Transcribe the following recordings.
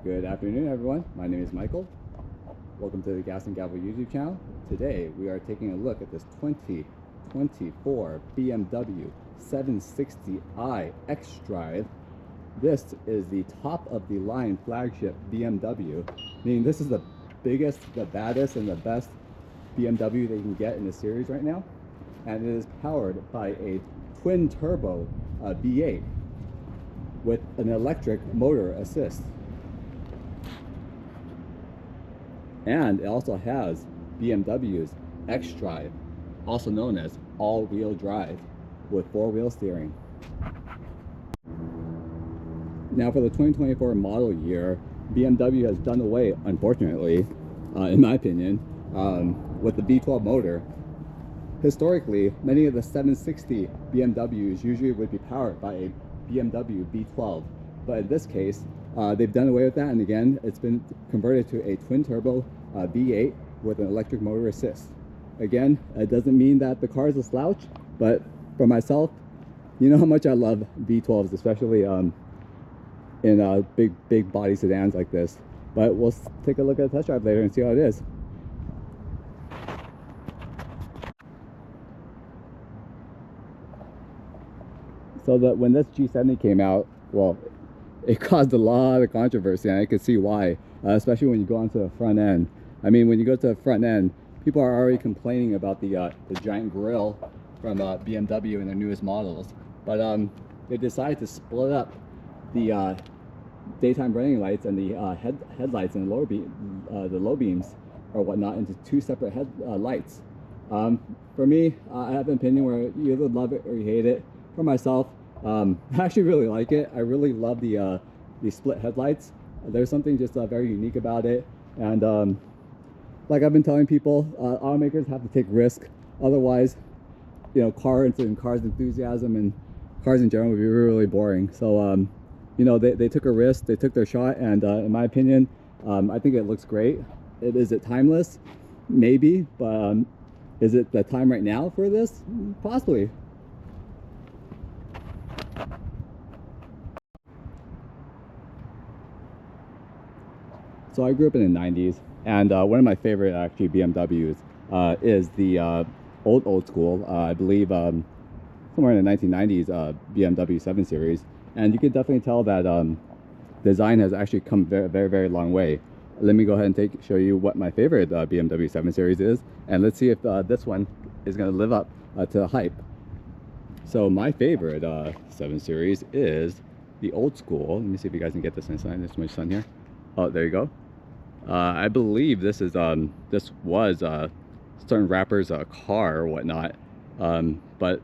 Good afternoon, everyone. My name is Michael. Welcome to the Gas and Gavel YouTube channel. Today, we are taking a look at this 2024 BMW 760i xDrive. This is the top of the line flagship BMW, meaning this is the biggest, the baddest, and the best BMW that you can get in the series right now. And it is powered by a twin turbo V8 with an electric motor assist. And it also has BMW's xDrive, also known as all-wheel drive, with four-wheel steering. Now for the 2024 model year, BMW has done away, unfortunately, in my opinion, with the V12 motor. Historically, many of the 760 BMWs usually would be powered by a BMW V12, but in this case, they've done away with that, and again, it's been converted to a twin-turbo V8 with an electric motor assist. Again, it doesn't mean that the car is a slouch, but for myself, you know how much I love V12s, especially in big body sedans like this. But we'll take a look at a test drive later and see how it is. So that when this G70 came out, well, it caused a lot of controversy, and I could see why, especially when you go onto the front end. I mean, when you go to the front end, people are already complaining about the giant grille from BMW in their newest models. But they decided to split up the daytime running lights and the headlights and the low beams or whatnot into two separate lights. For me, I have an opinion where you either love it or you hate it. For myself, I actually really like it. I really love the split headlights. There's something just very unique about it, and like I've been telling people, automakers have to take risk. Otherwise, you know, cars enthusiasm and cars in general would be really, really boring. So, you know, they took a risk, they took their shot, and in my opinion, I think it looks great. Is it timeless? Maybe, but is it the time right now for this? Possibly. So I grew up in the 90s, and one of my favorite actually BMWs is the old school, I believe somewhere in the 1990s BMW 7 Series. And you can definitely tell that design has actually come very long way. Let me go ahead and show you what my favorite BMW 7 Series is, and let's see if this one is going to live up to the hype. So my favorite 7 Series is the old school. Let me see if you guys can get this inside. There's so much sun here. Oh, there you go. I believe this is this was certain rapper's car or whatnot, but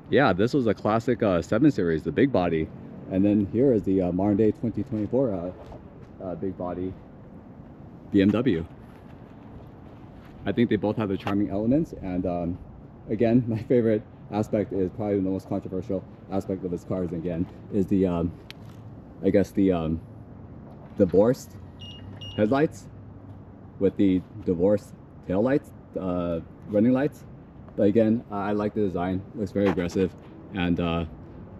yeah, this was a classic 7 Series, the big body, and then here is the modern day 2024 big body BMW. I think they both have their charming elements, and again, my favorite aspect is probably the most controversial aspect of this car. Again, is the I guess the divorced headlights with the divorced tail lights, running lights. But again, I like the design. It looks very aggressive, and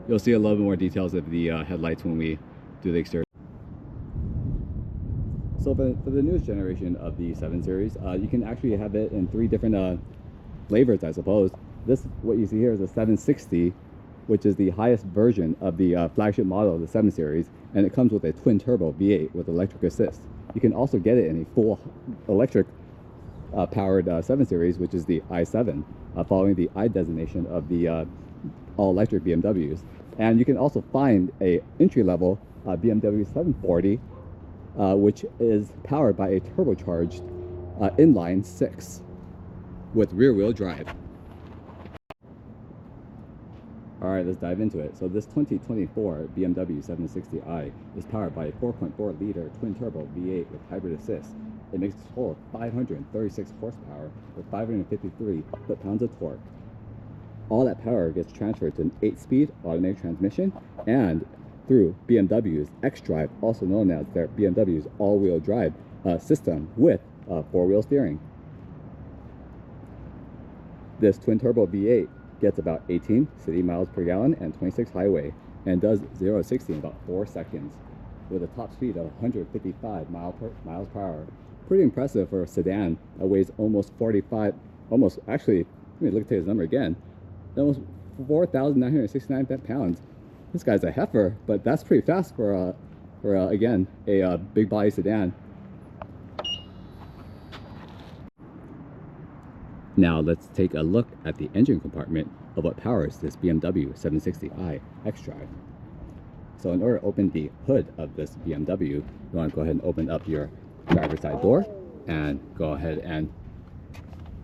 you'll see a little bit more details of the headlights when we do the exterior. So for the newest generation of the 7 Series, you can actually have it in 3 different flavors, I suppose. This, what you see here, is a 760, which is the highest version of the flagship model of the 7 Series, and it comes with a twin turbo V8 with electric assist. You can also get it in a full electric powered 7 Series, which is the i7, following the I designation of the all-electric BMWs. And you can also find a entry-level BMW 740, which is powered by a turbocharged inline 6 with rear-wheel drive. All right, let's dive into it. So this 2024 BMW 760i is powered by a 4.4-liter twin-turbo V8 with hybrid assist. It makes a total of 536 horsepower with 553 foot-pounds of torque. All that power gets transferred to an 8-speed automatic transmission and through BMW's xDrive, also known as their BMW's all-wheel drive system with 4-wheel steering. This twin-turbo V8 gets about 18 city miles per gallon and 26 highway, and does 0 to 60 in about 4 seconds. with a top speed of 155 miles per hour. Pretty impressive for a sedan that weighs almost 45, almost, actually, let me look at his number again, almost 4,969 pounds. This guy's a heifer, but that's pretty fast for again, a big body sedan. Now let's take a look at the engine compartment of what powers this BMW 760i xDrive. So in order to open the hood of this BMW, you want to go ahead and open up your driver's side door and go ahead and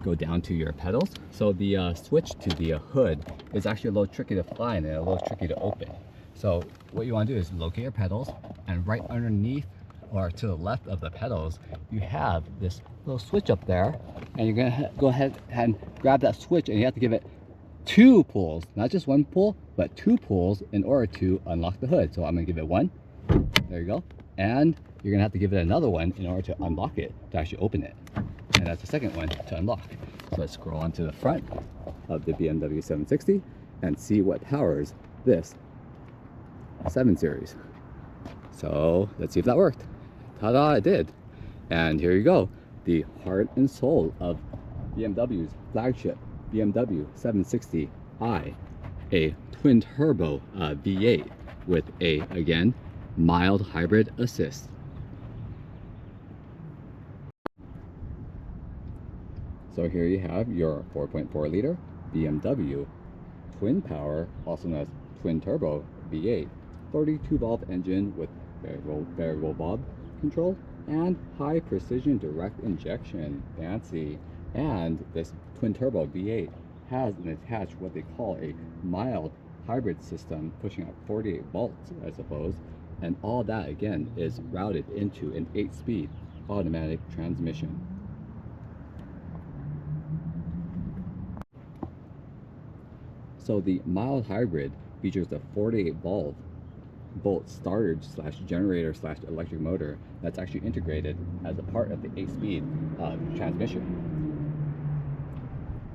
go down to your pedals. So the switch to the hood is actually a little tricky to find and a little tricky to open. So what you want to do is locate your pedals, and right underneath or to the left of the pedals, you have this little switch up there, and you're gonna go ahead and grab that switch, and you have to give it 2 pulls, not just 1 pull, but 2 pulls in order to unlock the hood. So I'm gonna give it 1, there you go, and you're gonna have to give it another 1 in order to unlock it, to actually open it, and that's the second one to unlock. So let's scroll onto the front of the BMW 760 and see what powers this 7 Series. So let's see if that worked. Ta-da, it did. And here you go, the heart and soul of BMW's flagship BMW 760i, a twin turbo V8 with a, again, mild hybrid assist. So here you have your 4.4 liter BMW twin power, also known as twin turbo V8, 32 valve engine with variable valve control and high precision direct injection. Fancy. And this twin turbo V8 has an attached what they call a mild hybrid system, pushing out 48 volts, I suppose, and all that again is routed into an 8-speed automatic transmission. So the mild hybrid features a 48 volt starter / generator / electric motor that's actually integrated as a part of the 8-speed transmission,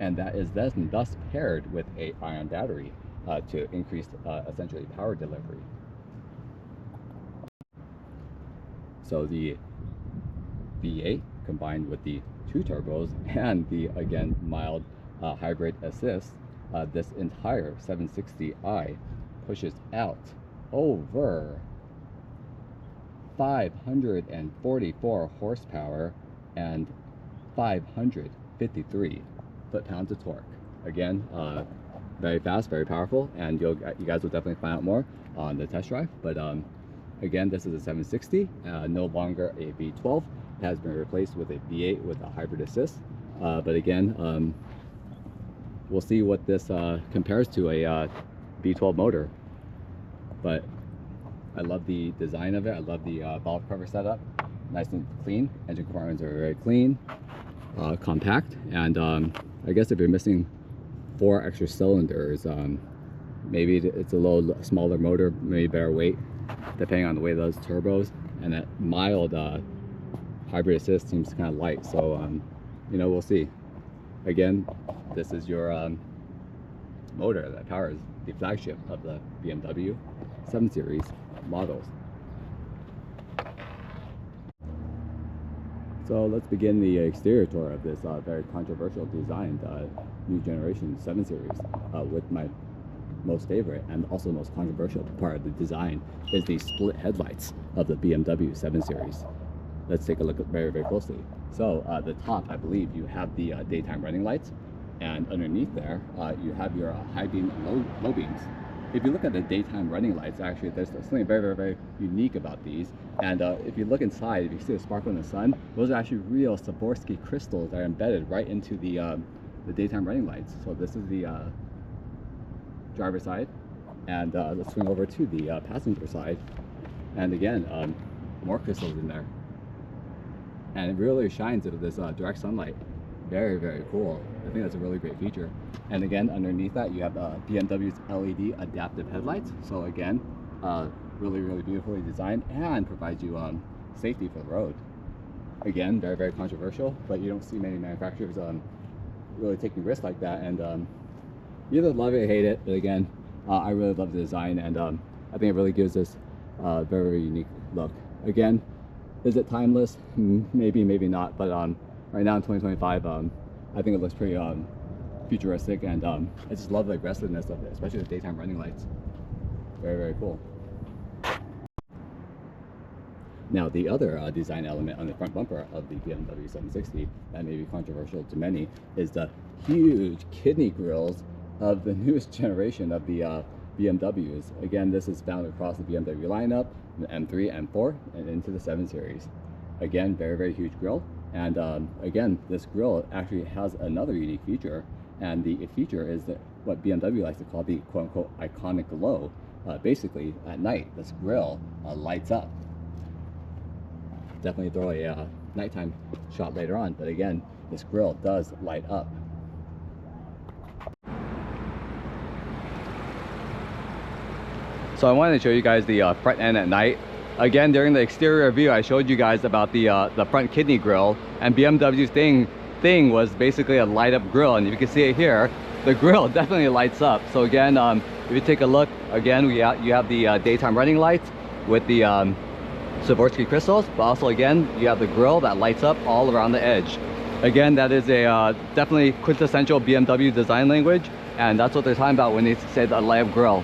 and that is thus paired with a ion battery to increase essentially power delivery. So the V8 combined with the 2 turbos and the again mild hybrid assist, this entire 760i pushes out over 544 horsepower and 553 foot-pounds of torque. Again, very fast, very powerful, and you guys will definitely find out more on the test drive. But again, this is a 760, no longer a V12. It has been replaced with a V8 with a hybrid assist. But again, we'll see what this compares to a V12 motor. But I love the design of it. I love the valve cover setup. Nice and clean. Engine compartments are very clean, compact, and I guess if you're missing 4 extra cylinders, maybe it's a little smaller motor, maybe better weight, depending on the weight of those turbos. And that mild hybrid assist seems kind of light, so you know, we'll see. Again, this is your motor that powers the flagship of the BMW 7 Series models. So let's begin the exterior tour of this very controversial designed new generation 7 Series with my most favorite and also most controversial part of the design is the split headlights of the BMW 7 Series. Let's take a look at very, very closely. So the top, I believe you have the daytime running lights, and underneath there you have your high beam and low beams. If you look at the daytime running lights, actually there's something very, very, very unique about these. And if you look inside, if you see the sparkle in the sun, those are actually real Swarovski crystals that are embedded right into the daytime running lights. So this is the driver's side, and let's swing over to the passenger side. And again, more crystals in there, and it really shines into this direct sunlight. Very, very cool. I think that's a really great feature. And again, underneath that you have BMW's LED adaptive headlights. So again, really, really beautifully designed and provides you safety for the road. Again, very, very controversial, but you don't see many manufacturers really taking risks like that. And you either love it or hate it, but again, I really love the design, and I think it really gives this Very, very unique look. Again, is it timeless? Maybe, maybe not. But right now in 2025, I think it looks pretty futuristic, and I just love the aggressiveness of it, especially the daytime running lights. Very, very cool. Now, the other design element on the front bumper of the BMW 760 that may be controversial to many is the huge kidney grills of the newest generation of the BMWs. Again, this is found across the BMW lineup, the M3, M4, and into the 7 Series. Again, very, very huge grille. And again, this grille actually has another unique feature. And the feature is that what BMW likes to call the quote-unquote iconic glow. Basically, at night, this grille lights up. Definitely throw a nighttime shot later on, but again, this grille does light up. So I wanted to show you guys the front end at night. Again, during the exterior view, I showed you guys about the front kidney grille, and BMW's thing was basically a light up grille, and if you can see it here, the grille definitely lights up. So again, if you take a look, again, you have the daytime running lights with the Swarovski crystals, but also again, you have the grille that lights up all around the edge. Again, that is a definitely quintessential BMW design language, and that's what they're talking about when they say the light up grille.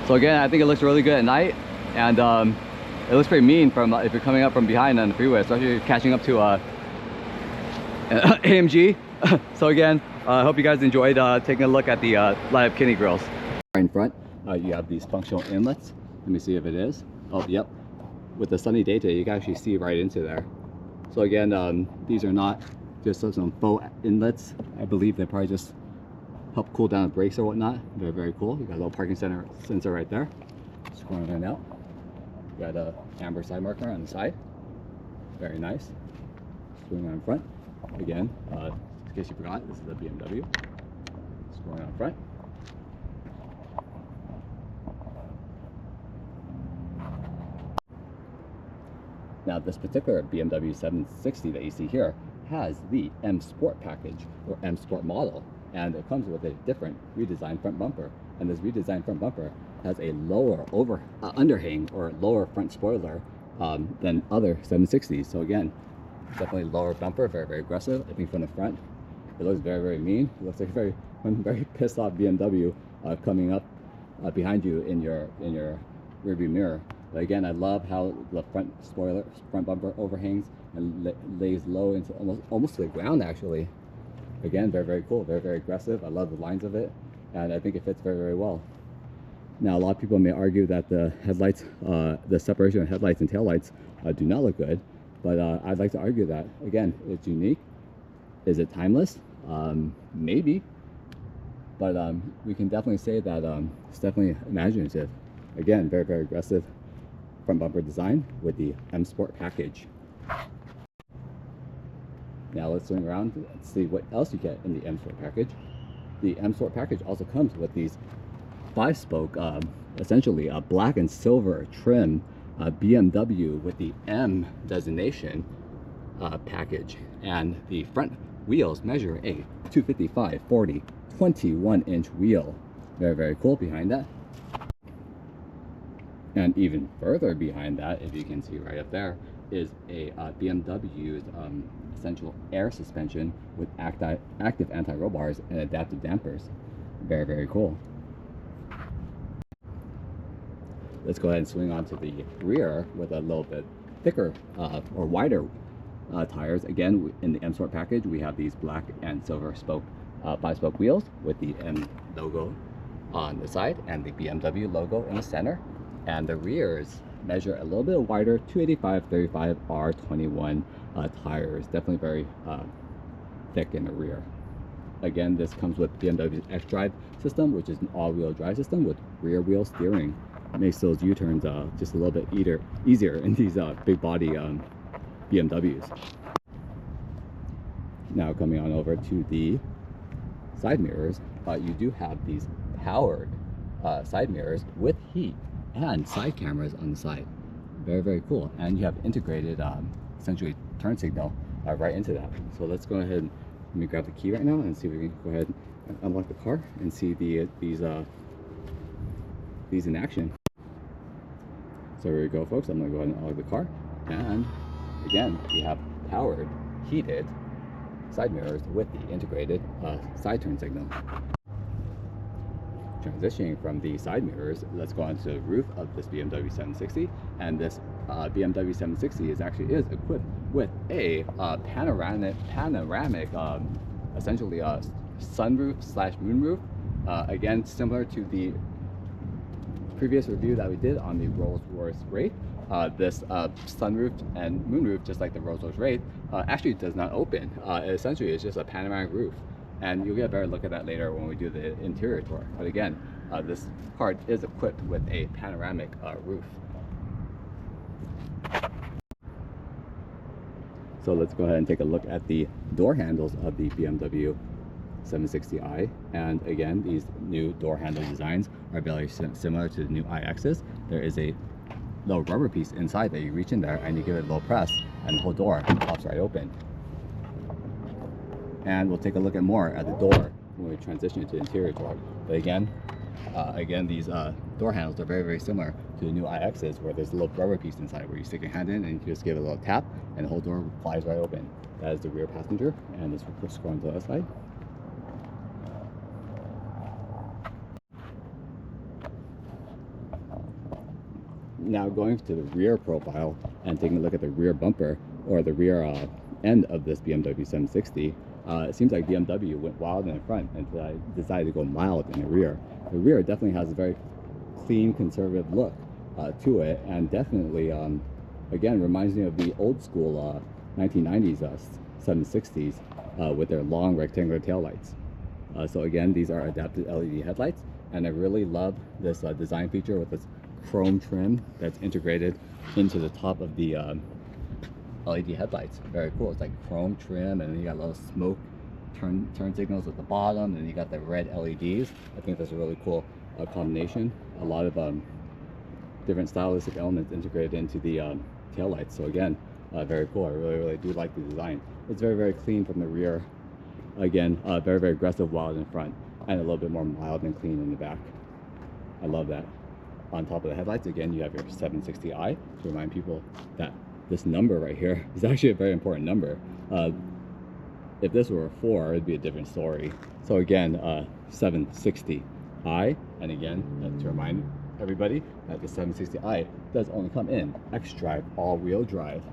So again, I think it looks really good at night, and it looks pretty mean from if you're coming up from behind on the freeway, especially if you're catching up to AMG. So again, I hope you guys enjoyed taking a look at the light up kidney grills. In front, you have these functional inlets. Let me see if it is. Oh, yep. With the sunny day today, you can actually see right into there. So again, these are not just some faux inlets. I believe they probably just help cool down the brakes or whatnot. Very, very cool. You got a little parking sensor right there. Just going in and out. You got a amber side marker on the side. Very nice. Swing on front. Again, in case you forgot, this is a BMW. Just going on front. Now, this particular BMW 760 that you see here has the M Sport package, or M Sport model, and it comes with a different redesigned front bumper. And this redesigned front bumper has a lower underhang or lower front spoiler than other 760s. So again, definitely lower bumper, very, very aggressive. I think from the front, it looks very, very mean. It looks like a very pissed off BMW coming up behind you in your rearview mirror. But again, I love how the front bumper overhangs and lays low into almost to the ground actually. Again, very, very cool, very, very aggressive. I love the lines of it, and I think it fits very, very well. Now, a lot of people may argue that the headlights, the separation of headlights and taillights do not look good, but I'd like to argue that, again, it's unique. Is it timeless? Maybe, but we can definitely say that it's definitely imaginative. Again, very, very aggressive front bumper design with the M Sport package. Now let's swing around and see what else you get in the M Sport package. The M Sport package also comes with these 5-spoke, essentially a black and silver trim BMW with the M designation package, and the front wheels measure a 255/40 21-inch wheel. Very, very cool behind that. And even further behind that, if you can see right up there, is a BMW's essential air suspension with active anti-roll bars and adaptive dampers. Very, very cool. Let's go ahead and swing on to the rear with a little bit thicker or wider tires. Again, in the M Sport package, we have these black and silver spoke 5-spoke wheels with the M logo on the side and the BMW logo in the center. And the rears measure a little bit wider, 285/35 R21 tires. Definitely very thick in the rear. Again, this comes with BMW's xDrive system, which is an all-wheel drive system with rear wheel steering. It makes those U-turns just a little bit easier in these big body BMWs. Now coming on over to the side mirrors, you do have these powered side mirrors with heat and side cameras on the side. Very, very cool. And you have integrated essentially turn signal right into that. So let's go ahead and let me grab the key right now and see if we can go ahead and unlock the car and see these in action. So here we go, folks. I'm gonna go ahead and unlock the car, and again, we have powered, heated side mirrors with the integrated side turn signal. Transitioning from the side mirrors, let's go onto the roof of this BMW 760, and this BMW 760 is equipped with a panoramic essentially sunroof slash moonroof. Again, similar to the previous review that we did on the Rolls-Royce Wraith. This sunroof and moonroof, just like the Rolls-Royce Wraith, actually does not open. Essentially, it's just a panoramic roof, and you'll get a better look at that later when we do the interior tour. But again, this car is equipped with a panoramic roof. So let's go ahead and take a look at the door handles of the BMW 760i, and again, these new door handle designs are very similar to the new iX's. There is a little rubber piece inside that you reach in there and you give it a little press, and the whole door pops right open. And we'll take a look at more at the door when we transition into the interior tour. But again, these door handles are very, very similar to the new iX's, where there's a little rubber piece inside where you stick your hand in and you just give it a little tap and the whole door flies right open. That is the rear passenger, and this will scroll on to the other side. Now going to the rear profile and taking a look at the rear bumper, or the rear end of this BMW 760, it seems like BMW went wild in the front and decided to go mild in the rear. The rear definitely has a very clean, conservative look to it, and definitely, again, reminds me of the old school 1990s 760s with their long rectangular taillights. So again, these are adaptive LED headlights, and I really love this design feature with this chrome trim that's integrated into the top of the LED headlights. Very cool. It's like chrome trim, and then you got little smoke turn signals at the bottom, and you got the red LEDs. I think that's a really cool combination. A lot of different stylistic elements integrated into the tail lights. So again, very cool. I really do like the design. It's very, very clean from the rear. Again, very, very aggressive wild in front, and a little bit more mild and clean in the back. I love that. On top of the headlights, again, you have your 760i to remind people that this number right here is actually a very important number. If this were a 4, it'd be a different story. So again, 760i, and again, to remind everybody that the 760i does only come in xDrive all-wheel drive,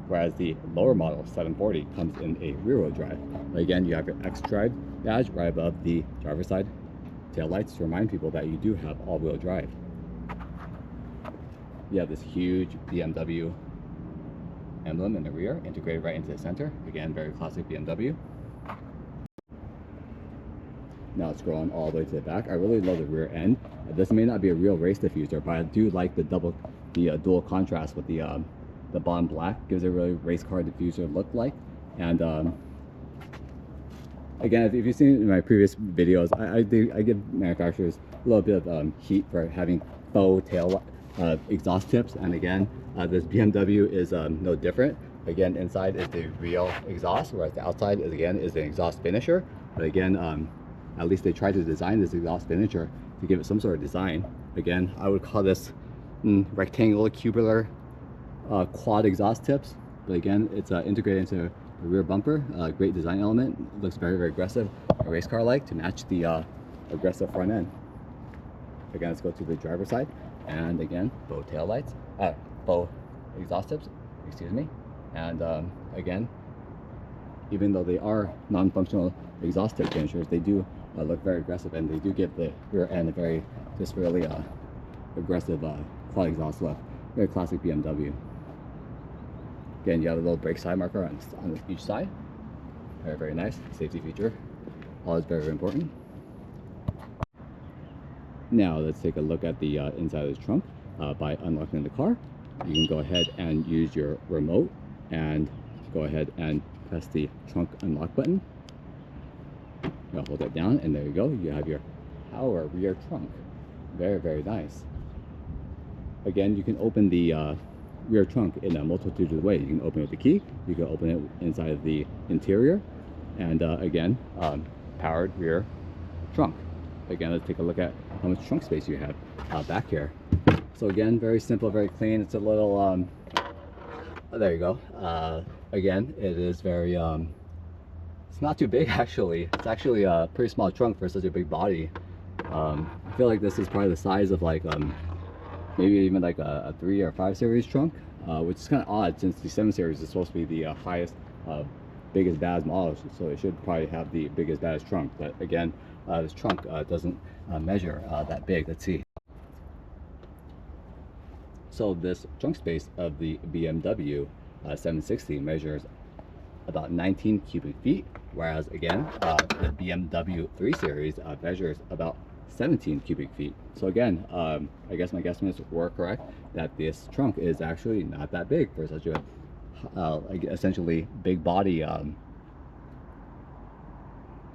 whereas the lower model 740 comes in a rear-wheel drive. But again, you have your xDrive badge right above the driver's side tail lights to remind people that you do have all-wheel drive. You have this huge BMW emblem in the rear, integrated right into the center. Again, very classic BMW. Now it's scrolling all the way to the back. I really love the rear end. This may not be a real race diffuser, but I do like the dual contrast with the bottom black. Gives it a really race car diffuser look like. And again, if you've seen it in my previous videos, I give manufacturers a little bit of heat for having faux tail exhaust tips, and again, this BMW is no different. Again, inside is the real exhaust, whereas the outside is an exhaust finisher. But again, at least they tried to design this exhaust finisher to give it some sort of design. Again, I would call this rectangular, cubular quad exhaust tips. But again, it's integrated into the rear bumper. Great design element. It looks very, very aggressive, a race car like, to match the aggressive front end. Again, let's go to the driver's side. And again, faux tail lights, faux exhaust tips, excuse me. And again, even though they are non-functional exhaust tip finishers, they do look very aggressive, and they do give the rear end a very, just really aggressive quad exhaust look. Very classic BMW. Again, you have a little brake side marker on each side. Very, very nice. Safety feature. Always very, very important. Now let's take a look at the inside of the trunk. By unlocking the car, you can go ahead and use your remote and go ahead and press the trunk unlock button. You'll hold that down, and there you go. You have your power rear trunk. Very, very nice. Again, you can open the rear trunk in a multitude of ways. You can open it with the key. You can open it inside of the interior, and again, powered rear trunk. Again, let's take a look at how much trunk space you have back here. So again, very simple, very clean. It's a little, oh, there you go. Again, it is very, it's not too big actually. It's actually a pretty small trunk for such a big body. I feel like this is probably the size of like, maybe even like a 3 or 5 series trunk, which is kind of odd since the 7 series is supposed to be the highest, biggest, baddest model. So it should probably have the biggest, baddest trunk. But again, this trunk doesn't measure that big. Let's see. So this trunk space of the BMW 760 measures about 19 cubic feet, whereas again, the BMW 3 Series measures about 17 cubic feet. So again, I guess my guesstimates were correct that this trunk is actually not that big for such a essentially big body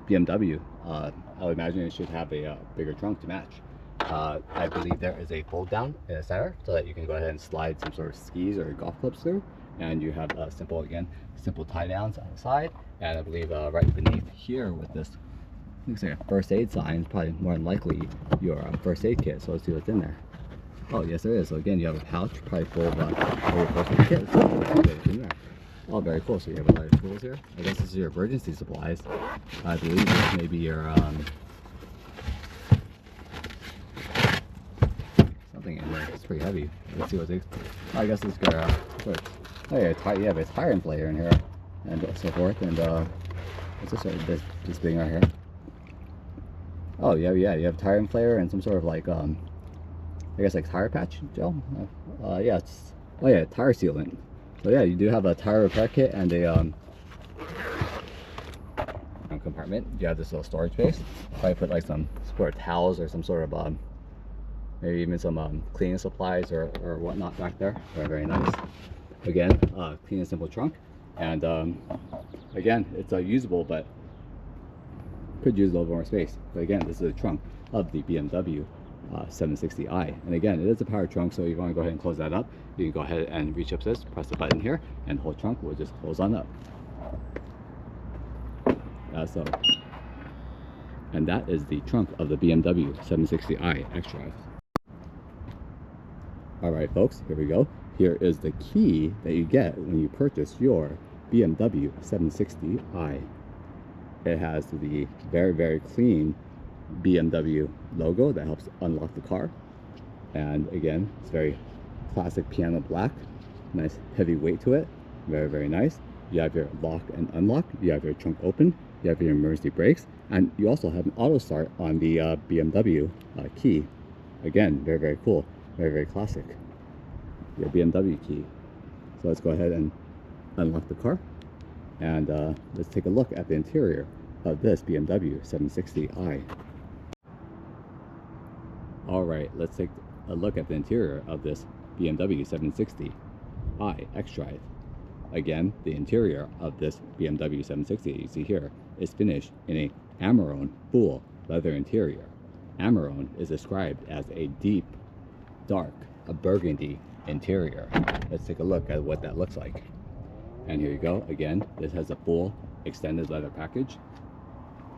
BMW. I would imagine it should have a bigger trunk to match. I believe there is a fold down in the center so that you can go ahead and slide some sort of skis or golf clubs through, and you have simple tie downs on the side. And I believe right beneath here with this looks like a first aid sign, probably more than likely your first aid kit. So let's see what's in there. Oh yes, there is. So again, you have a pouch probably full of your first aid kit. So let's see what's in there. Oh, very cool. So you have a lot of tools here. I guess this is your emergency supplies. I believe this may be your something in there. It's pretty heavy. Let's see what's it. I guess it's got oh yeah, you have a tire inflator in here and so forth. And what's this thing right here? Oh yeah, you have a tire inflator and some sort of like I guess like tire patch gel. Yeah, it's tire sealant. So yeah, you do have a tire repair kit and a compartment. You have this little storage space. Probably put like some sort of towels or some sort of maybe even some cleaning supplies or whatnot back there. Very, very nice. Again, clean and simple trunk. And again, it's usable, but could use a little more space. But again, this is a trunk of the BMW 760i. And again, it is a power trunk, so if you want to go ahead and close that up, you can go ahead and reach up this, press the button here, and the whole trunk will just close on up. So, and that is the trunk of the BMW 760i xDrive. Alright folks, here we go. Here is the key that you get when you purchase your BMW 760i. It has the very, very clean BMW logo that helps unlock the car. And again, it's very classic piano black. Nice heavy weight to it. Very, very nice. You have your lock and unlock. You have your trunk open. You have your emergency brakes. And you also have an auto start on the BMW key. Again, very, very cool. Very, very classic. Your BMW key. So let's go ahead and unlock the car. And let's take a look at the interior of this BMW 760i. Alright, let's take a look at the interior of this BMW 760i xDrive. Again, the interior of this BMW 760 you see here is finished in a Amarone full leather interior. Amarone is described as a deep, dark, burgundy interior. Let's take a look at what that looks like. And here you go. Again, this has a full extended leather package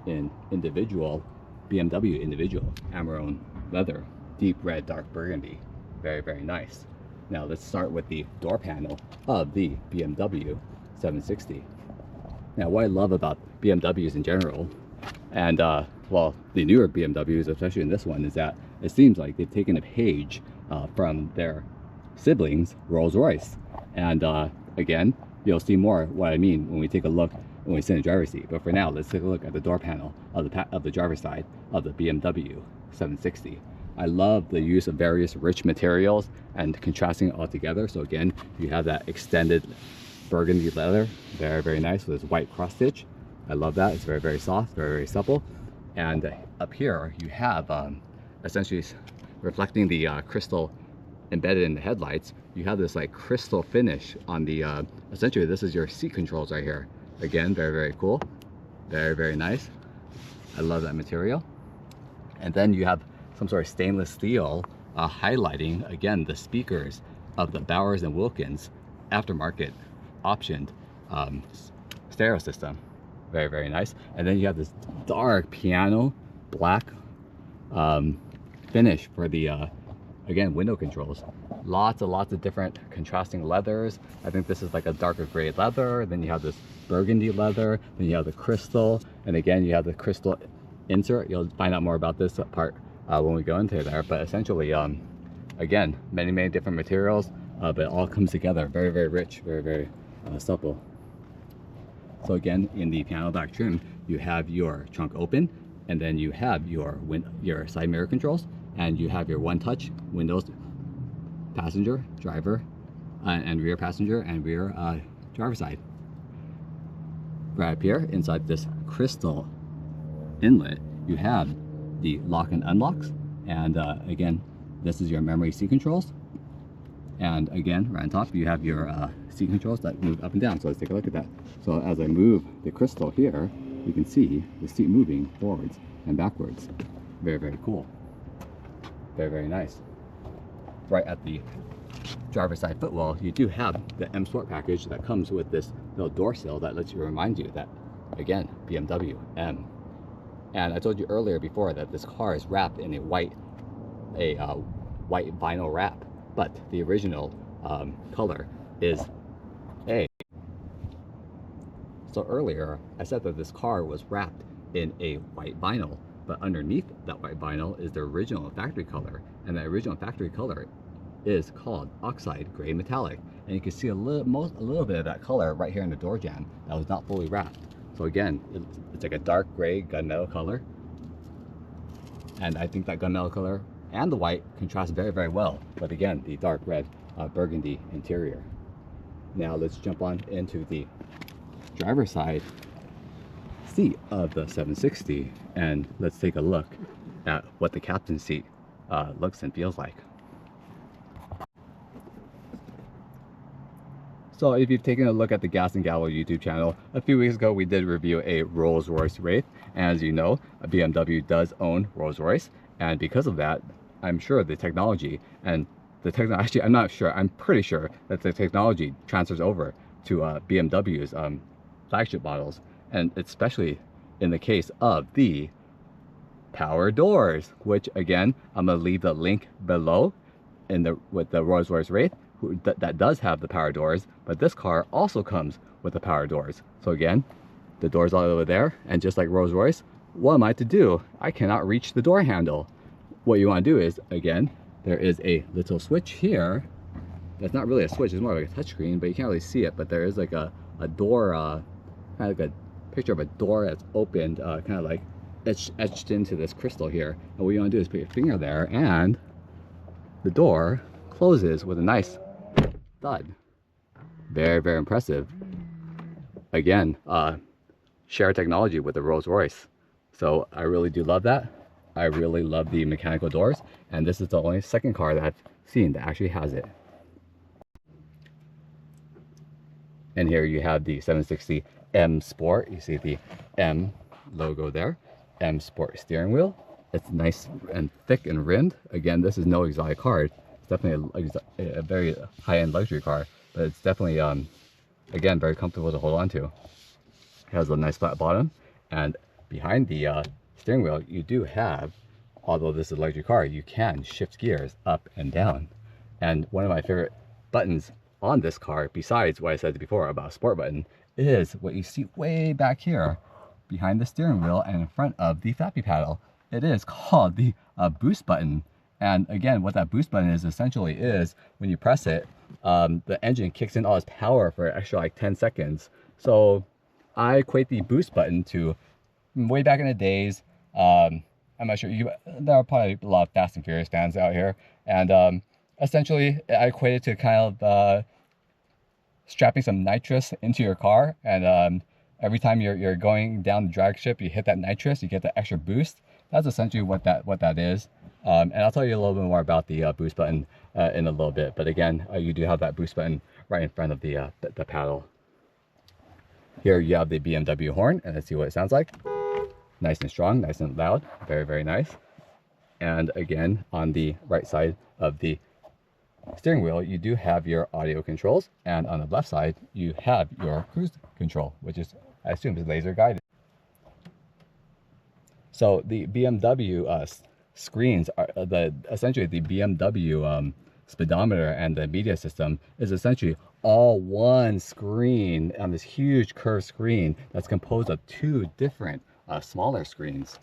in individual BMW individual Amarone leather, deep red, dark burgundy. Very, very nice. Now let's start with the door panel of the BMW 760. Now what I love about BMWs in general, and well, the newer BMWs, especially in this one, is that it seems like they've taken a page from their siblings, Rolls-Royce. And again, you'll see more what I mean when we take a look when we sit in the driver's seat. But for now, let's take a look at the door panel of the driver's side of the BMW 760. I love the use of various rich materials and contrasting it all together. So again, you have that extended burgundy leather, very, very nice with this white cross stitch. I love that. It's very, very soft, very, very supple. And up here, you have essentially reflecting the crystal embedded in the headlights. You have this like crystal finish on the essentially this is your seat controls right here. Again, very, very cool, very, very nice. I love that material. And then you have some sort of stainless steel highlighting again the speakers of the Bowers & Wilkins aftermarket optioned stereo system. Very, very nice. And then you have this dark piano black finish for the again, window controls. Lots of different contrasting leathers. I think this is like a darker gray leather. Then you have this burgundy leather. Then you have the crystal. And again, you have the crystal insert. You'll find out more about this part when we go into there. But essentially, again, many different materials, but it all comes together. Very rich, very supple. So again, in the piano black trim, you have your trunk open, and then you have your side mirror controls, and you have your one-touch windows, passenger, driver, and rear passenger, and rear driver side. Right up here, inside this crystal inlet, you have the lock and unlocks, and again, this is your memory seat controls. And again, right on top, you have your seat controls that move up and down. So let's take a look at that. So as I move the crystal here, you can see the seat moving forwards and backwards. Very cool. Very nice. Right at the driver's side footwell, you do have the M Sport package that comes with this little door sill that lets you remind you that, again, BMW M. And I told you earlier before that this car is wrapped in a white vinyl wrap, but the original color is A. So earlier I said that this car was wrapped in a white vinyl, but underneath that white vinyl is the original factory color, and the original factory color is called oxide gray metallic, and you can see a little bit of that color right here in the door jamb that was not fully wrapped. So again, it's like a dark gray gunmetal color, and I think that gunmetal color and the white contrast very well, but again, the dark red burgundy interior. Now let's jump on into the driver's side seat of the 760, and let's take a look at what the captain's seat looks and feels like. So if you've taken a look at the Gas and Gavel YouTube channel, a few weeks ago we did review a Rolls-Royce Wraith, and as you know, BMW does own Rolls-Royce, and because of that, I'm sure the technology and actually I'm not sure, I'm pretty sure that the technology transfers over to BMW's flagship models, and especially in the case of the power doors, which again, I'm gonna leave the link below with the Rolls-Royce Wraith, that does have the power doors, but this car also comes with the power doors. So again, the doors all over there, and just like Rolls-Royce, what am I to do? I cannot reach the door handle. What you want to do is, again, there is a little switch here. That's not really a switch, it's more like a touchscreen, but you can't really see it, but there is like a door, kind of like a picture of a door that's opened, kind of like etched into this crystal here. And what you want to do is put your finger there, and the door closes with a nice thud. Very impressive. Again, share technology with the Rolls-Royce. So I really do love that. I really love the mechanical doors, and this is the only second car that I've seen that actually has it. And here you have the 760 M Sport. You see the M logo there. M Sport steering wheel. It's nice and thick and rimmed. Again, this is no exotic car. It's definitely a very high-end luxury car, but it's definitely, again, very comfortable to hold on to. It has a nice flat bottom, and behind the steering wheel, you do have, although this is a luxury car, you can shift gears up and down. And one of my favorite buttons on this car, besides what I said before about a sport button, is what you see way back here behind the steering wheel and in front of the flappy paddle. It is called the boost button. And again, what that boost button is essentially is when you press it, the engine kicks in all its power for an extra like 10 seconds. So I equate the boost button to way back in the days. I'm not sure, there are probably a lot of Fast and Furious fans out here, and essentially I equate it to kind of strapping some nitrous into your car, and every time you're going down the drag strip, you hit that nitrous, you get that extra boost. That's essentially what that is. And I'll tell you a little bit more about the boost button in a little bit, but again, you do have that boost button right in front of the paddle. Here you have the BMW horn, and let's see what it sounds like. Nice and strong, nice and loud, very nice. And again, on the right side of the steering wheel, you do have your audio controls, and on the left side, you have your cruise control, which is, I assume, is laser guided. So the BMW screens are essentially the BMW speedometer and the media system is essentially all one screen on this huge curved screen that's composed of two different smaller screens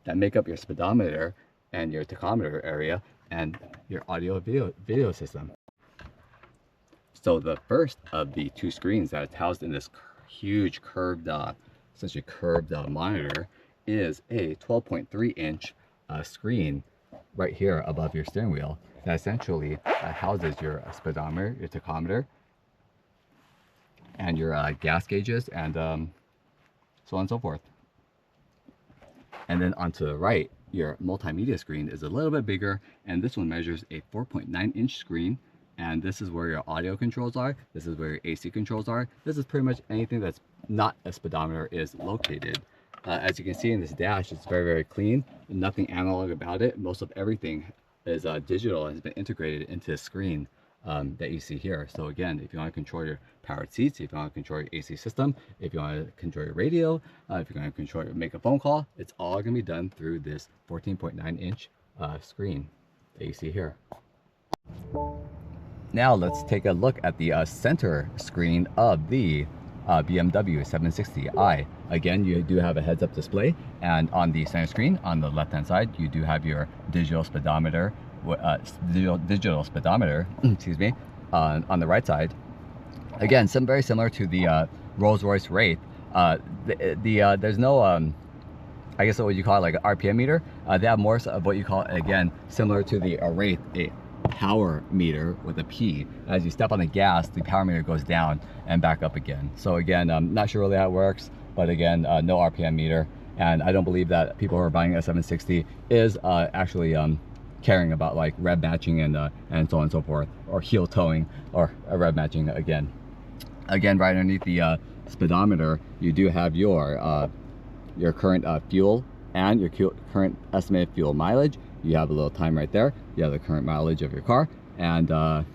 that make up your speedometer and your tachometer area and your audio video system. So the first of the two screens that is housed in this huge curved, essentially curved monitor is a 12.3 inch screen right here above your steering wheel that essentially houses your speedometer, your tachometer, and your gas gauges, and so on and so forth. And then onto the right, your multimedia screen is a little bit bigger, and this one measures a 4.9 inch screen, and this is where your audio controls are, this is where your AC controls are, this is pretty much anything that's not a speedometer is located. As you can see in this dash, it's very, very clean, nothing analog about it. Most of everything is digital and has been integrated into the screen that you see here. So again, if you want to control your powered seats, if you want to control your AC system, if you want to control your radio, if you're going to control make a phone call, it's all going to be done through this 14.9 inch screen that you see here. Now let's take a look at the center screen of the BMW 760i. Again, you do have a heads-up display, and on the center screen on the left-hand side, you do have your digital speedometer, digital speedometer, excuse me, on the right side. Again, very similar to the Rolls-Royce Wraith. There's no, I guess what you call it, like an RPM meter. They have more of what you call, again, similar to the Wraith, a power meter with a P. As you step on the gas, the power meter goes down and back up again. So again, I'm not sure really how it works, but again, no RPM meter. And I don't believe that people who are buying a 760 is actually caring about like rev matching and so on and so forth, or heel towing, or rev matching again. Again, right underneath the speedometer, you do have your current fuel and your current estimated fuel mileage. You have a little time right there. You have the current mileage of your car, and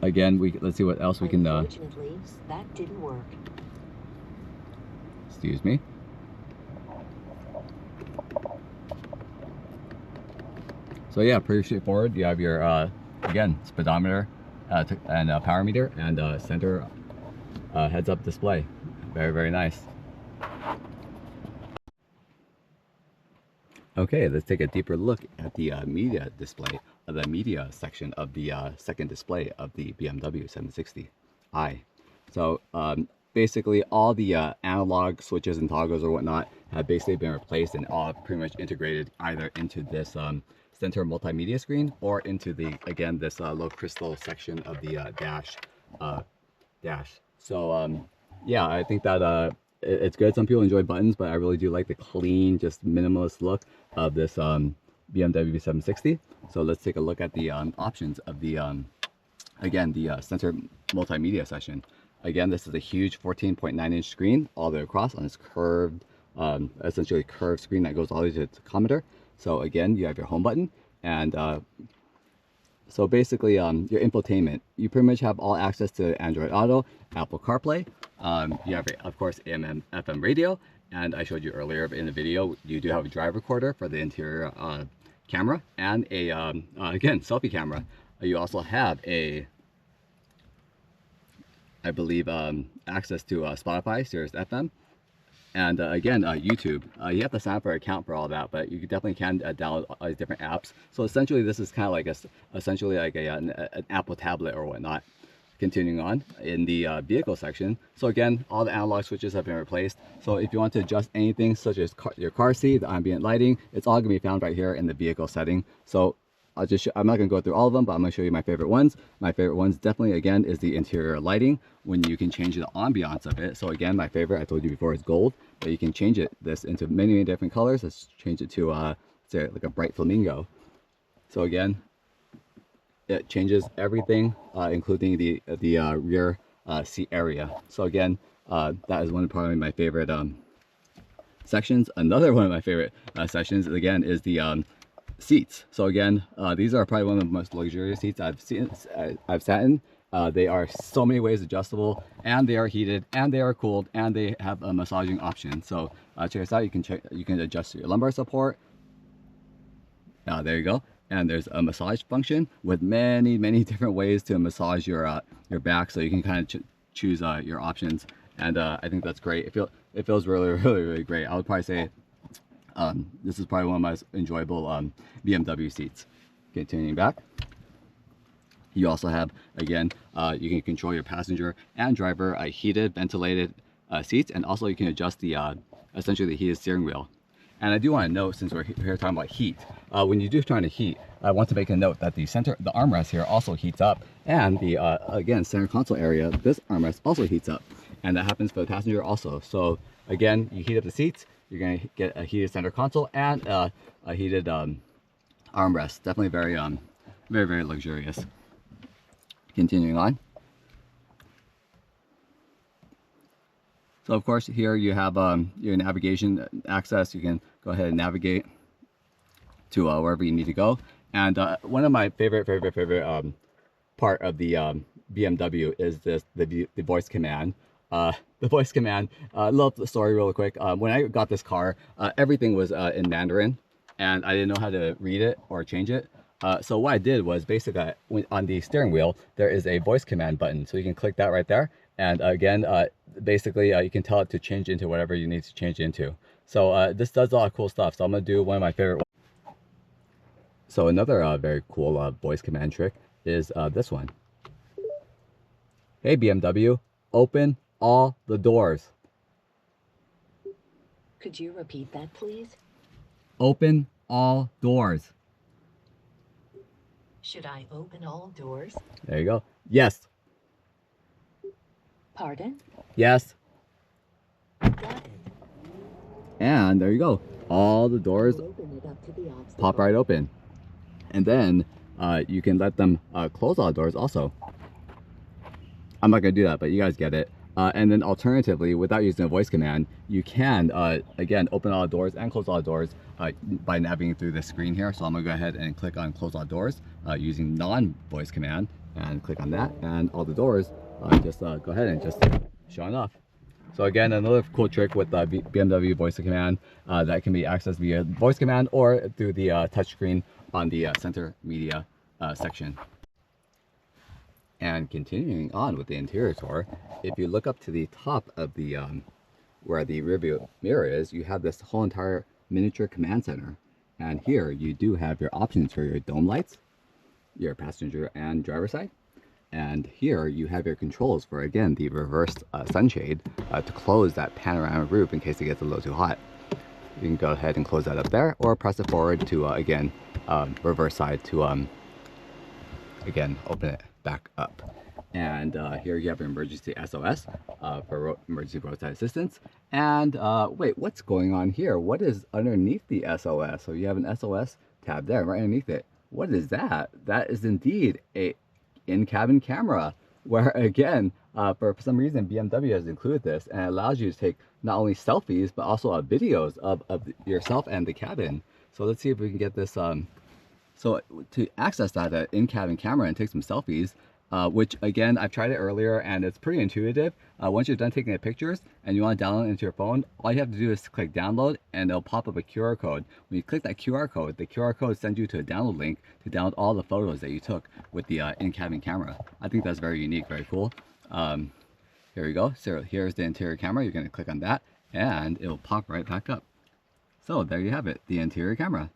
again, let's see what else we can. Unfortunately, that didn't work. Excuse me. So yeah, pretty straightforward. You have your again speedometer and power meter and center heads-up display. Very, very nice. Okay, let's take a deeper look at the media display, the media section of the second display of the BMW 760i. So basically all the analog switches and toggles or whatnot have basically been replaced and all pretty much integrated either into this center multimedia screen or into the, again, this low crystal section of the dash. So yeah, I think that it's good. Some people enjoy buttons, but I really do like the clean, just minimalist look of this BMW 760. So let's take a look at the options of the, again, the center multimedia section. Again, this is a huge 14.9 inch screen all the way across on this curved, essentially curved screen that goes all the way to the tachometer. So again, you have your home button, and so basically your infotainment, you pretty much have all access to Android Auto, Apple CarPlay. You have, of course, AM and FM radio, and I showed you earlier in the video, you do have a drive recorder for the interior camera and a, again, selfie camera. You also have a, I believe, access to Spotify, Sirius FM, and again, YouTube. You have to sign up for an account for all that, but you definitely can download all these different apps. So essentially, this is kind of like essentially like an Apple tablet or whatnot. Continuing on in the vehicle section. So again, all the analog switches have been replaced. So if you want to adjust anything such as your car seat, the ambient lighting, it's all gonna be found right here in the vehicle setting. So I'm not gonna go through all of them, but I'm gonna show you my favorite ones. My favorite ones definitely, again, is the interior lighting, when you can change the ambiance of it. So again, my favorite, I told you before, is gold, but you can change this into many, many different colors. Let's change it to say like a bright flamingo. So again, it changes everything, including the rear seat area. So again, that is probably my favorite sections. Another one of my favorite sections, again, is the seats. So again, these are probably one of the most luxurious seats I've sat in. They are so many ways adjustable, and they are heated, and they are cooled, and they have a massaging option. So check this out. You can adjust your lumbar support, There you go. And there's a massage function with many, many different ways to massage your back, so you can kind of choose your options. And I think that's great. It feels really, really, really great. I would probably say this is probably one of my most enjoyable BMW seats. Continuing back, you also have, again, you can control your passenger and driver heated, ventilated seats, and also you can adjust the essentially the heated steering wheel. And I do want to note, since we're here talking about heat, when you do trying to heat, I want to make a note that the armrest here also heats up, and the again, center console area, this armrest also heats up, and that happens for the passenger also. So again, you heat up the seats, you're going to get a heated center console and a heated armrest. Definitely very, very, very luxurious. Continuing on. So of course here you have your navigation access. You can go ahead and navigate to wherever you need to go. And one of my favorite part of the BMW is the voice command. The voice command. Love the story real quick. When I got this car, everything was in Mandarin, and I didn't know how to read it or change it. So what I did was basically on the steering wheel there is a voice command button, so you can click that right there. And again, basically you can tell it to change into whatever you need to change into. So this does a lot of cool stuff. So I'm gonna do one of my favorite ones. So another very cool voice command trick is this one. Hey BMW, open all the doors. Could you repeat that, please? Open all doors. Should I open all doors? There you go. Yes. Pardon? Yes. Got it. And there you go. All the doors Open it up to the obstacle. pop right open. And then you can let them close all the doors also. I'm not going to do that, but you guys get it. And then alternatively, without using a voice command, you can, again, open all the doors and close all the doors by navigating through the screen here. So I'm going to go ahead and click on close all doors using non-voice command, and click on that, and all the doors just go ahead and just shut off. So again, another cool trick with the BMW voice command that can be accessed via voice command or through the touchscreen on the center media section. And continuing on with the interior tour, if you look up to the top of the where the rear view mirror is, you have this whole entire miniature command center. And here you do have your options for your dome lights, your passenger and driver side. And here you have your controls for, again, the reversed sunshade to close that panoramic roof in case it gets a little too hot. You can go ahead and close that up there, or press it forward to, again, reverse side to, again, open it back up. And here you have your emergency SOS for emergency roadside assistance. And wait, what's going on here? What is underneath the SOS? So you have an SOS tab there right underneath it. What is that? That is indeed a in-cabin camera, where again, for some reason BMW has included this, and it allows you to take not only selfies but also videos of yourself and the cabin. So let's see if we can get this. So to access that in-cabin camera and take some selfies, which again, I've tried it earlier and it's pretty intuitive. Once you're done taking the pictures and you want to download it into your phone, all you have to do is click download, and it'll pop up a QR code. When you click that QR code, the QR code sends you to a download link to download all the photos that you took with the in-cabin camera. I think that's very unique, very cool. Here we go. So here's the interior camera. You're going to click on that and it'll pop right back up. So there you have it, the interior camera.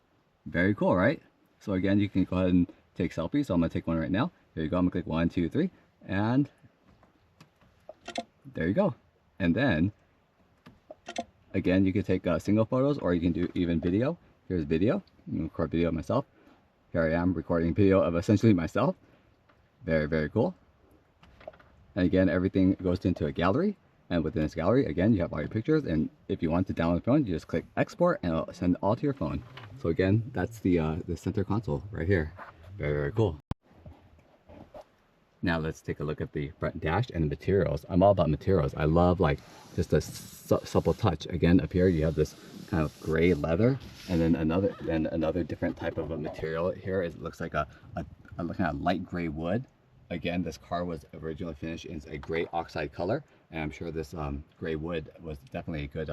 Very cool, right? So again, you can go ahead and take selfies. So I'm going to take one right now. There you go. I'm going to click 1, 2, 3, and there you go. And then again, you can take single photos, or you can do even video. Here's video. I'm going to record video of myself. Here I am recording video of essentially myself. Very, very cool. And again, everything goes into a gallery, and within this gallery, again, you have all your pictures. And if you want to download the phone, you just click export and it'll send it all to your phone. So again, that's the center console right here. Very, very cool. Now let's take a look at the front dash and the materials. I'm all about materials. I love like just a supple touch. Again, up here you have this kind of gray leather, and then another different type of a material here. It looks like a kind of light gray wood. Again, this car was originally finished in a gray oxide color, and I'm sure this gray wood was definitely a good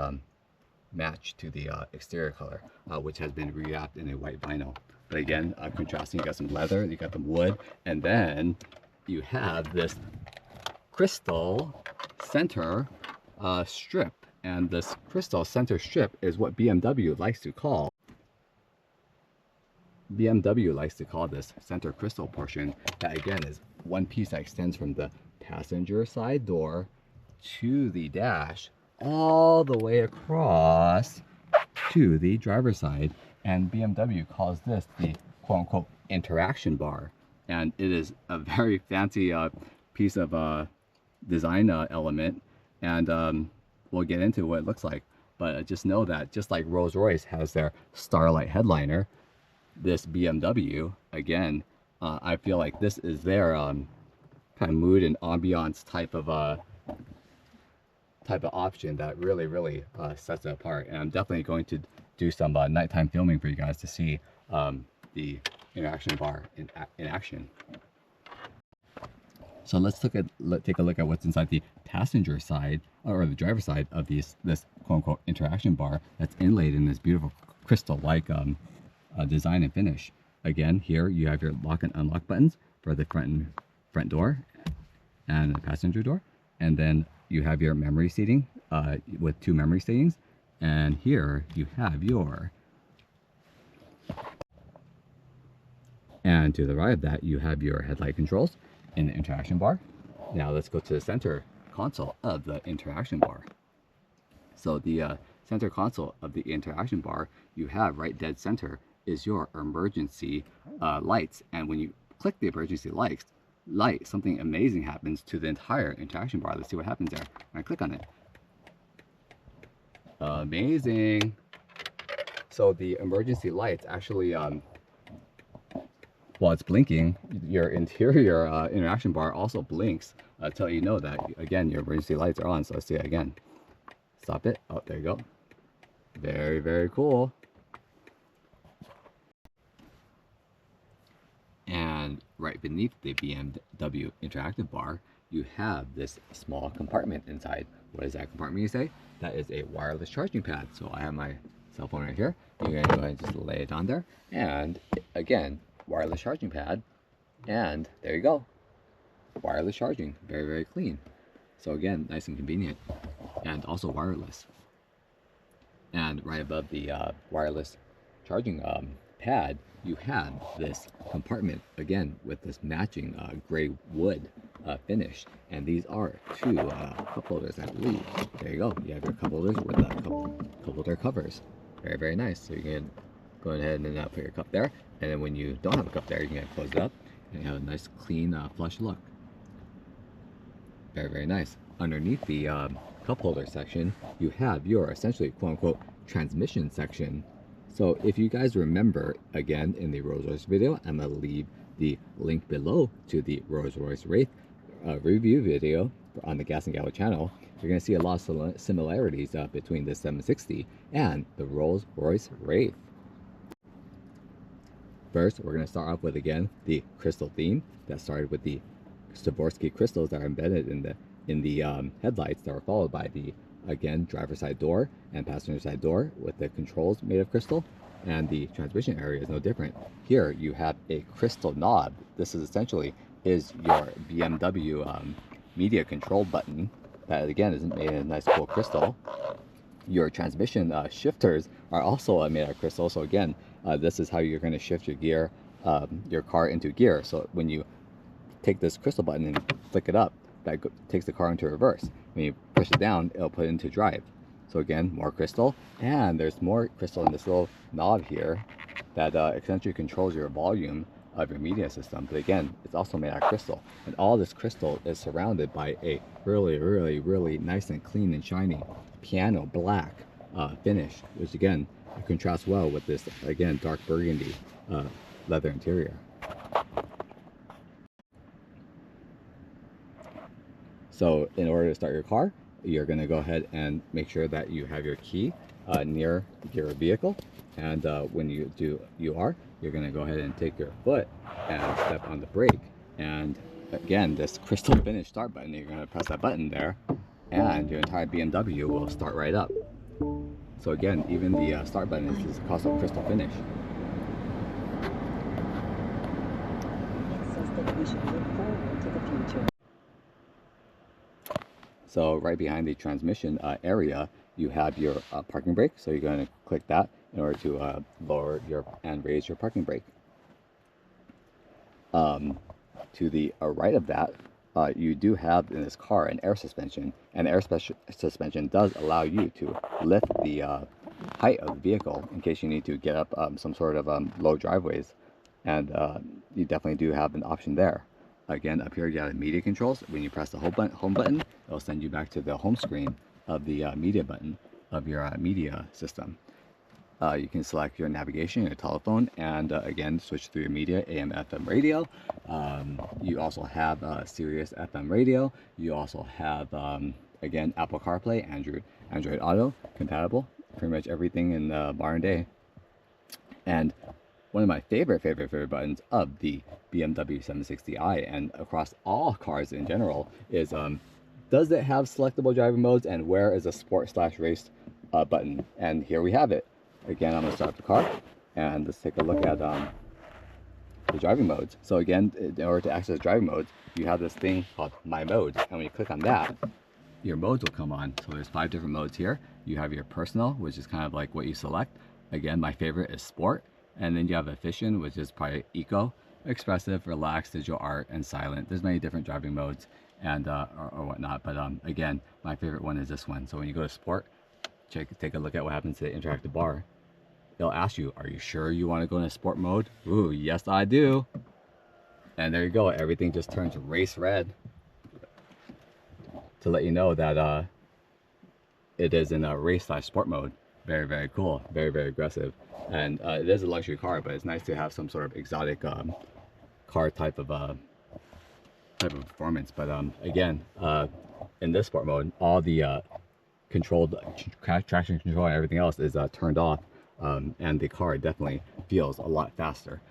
match to the exterior color, which has been rewrapped in a white vinyl. But again, contrasting, you got some leather, you got some wood, and then you have this crystal center strip. And this crystal center strip is what BMW likes to call this center crystal portion, that again is one piece that extends from the passenger side door to the dash all the way across to the driver's side. And BMW calls this the quote-unquote interaction bar, and it is a very fancy piece of design element, and we'll get into what it looks like. But just know that just like Rolls-Royce has their Starlight headliner, this BMW, again, I feel like this is their kind of mood and ambiance type of option that really sets it apart. And I'm definitely going to do some nighttime filming for you guys to see the interaction bar in action. So let's take a look at what's inside the passenger side or the driver's side of this quote-unquote interaction bar that's inlaid in this beautiful crystal-like design and finish. Again, here you have your lock and unlock buttons for the front door and the passenger door, and then you have your memory seating with 2 memory seatings, and here you have your, and to the right of that you have your headlight controls in the interaction bar. Now let's go to the center console of the interaction bar. So the center console of the interaction bar, you have right dead center is your emergency lights, and when you click the emergency light, something amazing happens to the entire interaction bar. Let's see what happens there when I click on it. Amazing. So the emergency lights actually, while it's blinking, your interior interaction bar also blinks to let you know that, again, your emergency lights are on. So let's see it again. Stop it. Oh, there you go. Very cool. And right beneath the BMW interactive bar, you have this small compartment inside. What is that compartment, you say? That is a wireless charging pad. So I have my cell phone right here. You're going to go ahead and just lay it on there. And again, wireless charging pad. And there you go. Wireless charging. Very clean. So again, nice and convenient. And also wireless. And right above the wireless charging pad, you have this compartment, again, with this matching gray wood finish. And these are 2 cup holders, I believe. There you go. You have your cup holders with cup holder covers. Very nice. So you can go ahead and put your cup there. And then when you don't have a cup there, you can close it up and you have a nice, clean, flush look. Very nice. Underneath the cup holder section, you have your essentially quote-unquote transmission section. So if you guys remember, again, in the Rolls-Royce video, I'm going to leave the link below to the Rolls-Royce Wraith review video on the Gas and Gallo channel. You're going to see a lot of similarities between the 760 and the Rolls-Royce Wraith. First, we're going to start off with, again, the crystal theme that started with the Swarovski crystals that are embedded in the headlights, that were followed by the, again, driver's side door and passenger side door with the controls made of crystal, and the transmission area is no different. Here you have a crystal knob. This is essentially your BMW media control button that, again, is made in a nice cool crystal. Your transmission shifters are also made out of crystal. So again, this is how you're going to shift your car into gear. So when you take this crystal button and flick it up, that takes the car into reverse. When you push it down, it'll put it into drive. So again, more crystal, and there's more crystal in this little knob here that essentially controls your volume of your media system. But again, it's also made out of crystal, and all this crystal is surrounded by a really nice and clean and shiny piano black finish, which again contrasts well with this, again, dark burgundy leather interior. So in order to start your car, you're going to go ahead and make sure that you have your key near your vehicle. And when you are, you're going to go ahead and take your foot and step on the brake. And again, this crystal finish start button, you're going to press that button there, and your entire BMW will start right up. So again, even the start button is also crystal finish. should look forward to the future. So right behind the transmission area, you have your parking brake. So you're going to click that in order to lower your and raise your parking brake. To the right of that, you do have in this car an air suspension, and air suspension does allow you to lift the height of the vehicle in case you need to get up some sort of low driveways, and you definitely do have an option there. Again, up here you have media controls. When you press the home button, it'll send you back to the home screen of the media button of your media system. You can select your navigation, your telephone, and again, switch through your media, AM, FM radio. You also have Sirius FM radio. You also have, again, Apple CarPlay, Android Auto compatible, pretty much everything in the modern day. And one of my favorite buttons of the BMW 760i and across all cars in general is, does it have selectable driving modes, and where is a sport/race button? And here we have it. Again, I'm going to start up the car and let's take a look at the driving modes. So again, in order to access driving modes, you have this thing called My Modes, and when you click on that, your modes will come on. So there's 5 different modes here. You have your personal, which is kind of like what you select. Again, my favorite is sport, and then you have efficient, which is probably eco, expressive, relaxed, digital art, and silent. There's many different driving modes and or whatnot, but again, my favorite one is this one. So when you go to sport, take a look at what happens to the interactive bar. It'll ask you, are you sure you want to go into sport mode? Ooh, yes I do. And there you go, everything just turns race red to let you know that it is in a race/sport mode. Very, very cool, very, very aggressive. And it is a luxury car, but it's nice to have some sort of exotic car type of performance. But again, in this sport mode, all the controlled traction control and everything else is turned off, and the car definitely feels a lot faster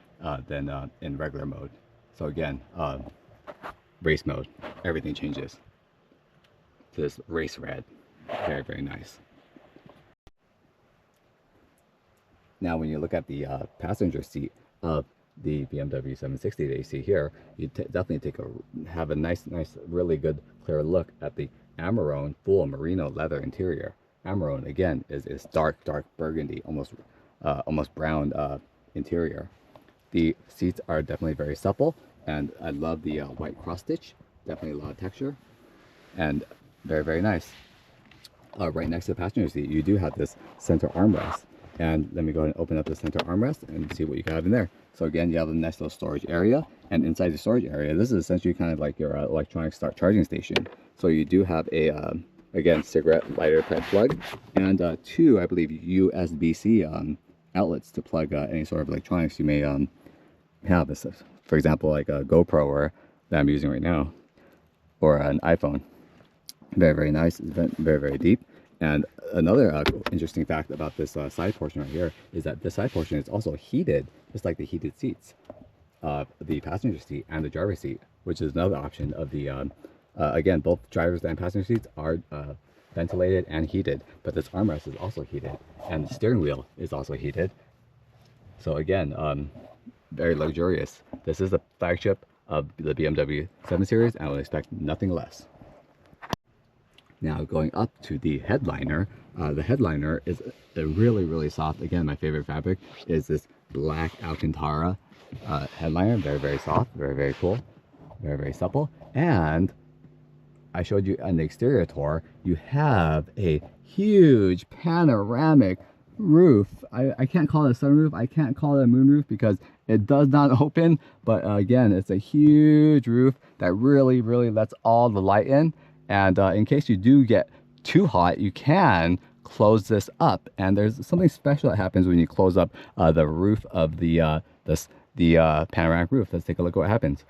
than in regular mode. So again, race mode, everything changes to this race red. Very, very nice. Now when you look at the passenger seat of the BMW 760 that you see here, you definitely have a nice, really good clear look at the Amarone full merino leather interior. Amarone again is dark burgundy, almost brown interior. The seats are definitely very supple, and I love the white cross stitch. Definitely a lot of texture, and very, very nice. Right next to the passenger seat, you do have this center armrest. And let me go ahead and open up the center armrest and see what you have in there. So again, you have a nice little storage area, and inside the storage area, this is essentially kind of like your electronic start charging station. So you do have a again, cigarette lighter type plug, and 2, I believe, USB-C outlets to plug any sort of electronics you may have. This, for example, like a GoPro that I'm using right now, or an iPhone. Very, very nice. It's very, very deep. And another interesting fact about this side portion right here is that this side portion is also heated, just like the heated seats, the passenger seat and the driver's seat, which is another option of the, again, both drivers and passenger seats are ventilated and heated, but this armrest is also heated, and the steering wheel is also heated. So again, very luxurious. This is the flagship of the BMW 7 Series, and I would expect nothing less. Now going up to the headliner is a really, really soft. Again, my favorite fabric is this black Alcantara headliner. Very, very soft, very, very cool, very, very supple. And I showed you on the exterior tour, you have a huge panoramic roof. I can't call it a sunroof, I can't call it a moonroof because it does not open, but again, it's a huge roof that really, really lets all the light in. And in case you do get too hot, you can close this up. And there's something special that happens when you close up the roof of the panoramic roof. Let's take a look at what happens.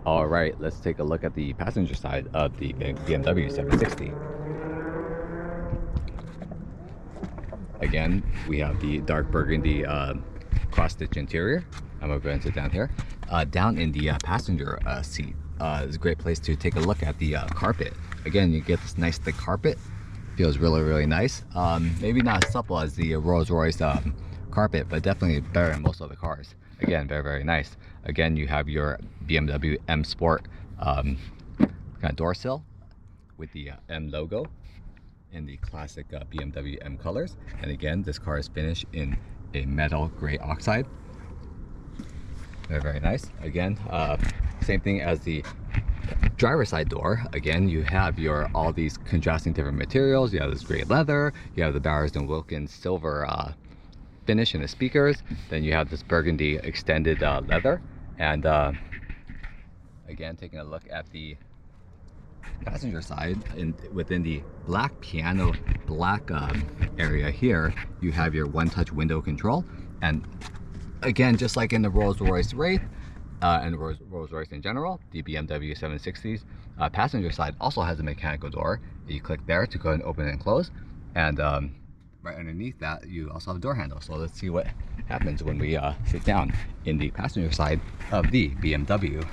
All right, let's take a look at the passenger side of the BMW 760. Again, we have the dark burgundy cross-stitch interior. I'm going to go and sit down here. Down in the passenger seat, it's a great place to take a look at the carpet. Again, you get this nice thick carpet. Feels really, really nice. Maybe not as supple as the Rolls-Royce carpet, but definitely better than most other cars. Again, very, very nice. Again, you have your BMW M Sport kind of door sill with the M logo in the classic BMW M colors. And again, this car is finished in a metal gray oxide. Very, very nice. Again, same thing as the driver's side door. Again, you have your all these contrasting different materials. You have this gray leather, you have the Bowers & Wilkins silver finish in the speakers, then you have this burgundy extended leather. And again, taking a look at the passenger side, within the black piano black area here, you have your one-touch window control. And again, just like in the Rolls-Royce Wraith and Rolls-Royce in general, the BMW 760s passenger side also has a mechanical door. You click there to go and open and close, and right underneath that you also have a door handle. So let's see what happens when we sit down in the passenger side of the BMW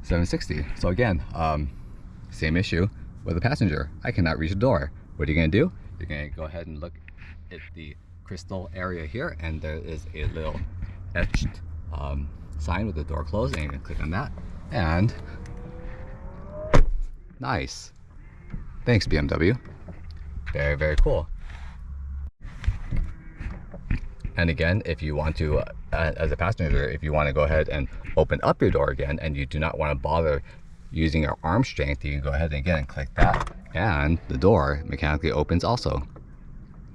760. So again, same issue with the passenger. I cannot reach the door. What are you going to do? You're going to go ahead and look at the crystal area here, and there is a little etched sign with the door closed, and you can click on that, and nice. Thanks, BMW. Very, very cool. And again, if you want to, as a passenger, if you want to go ahead and open up your door again, and you do not want to bother using your arm strength, you can go ahead and again click that, and the door mechanically opens also.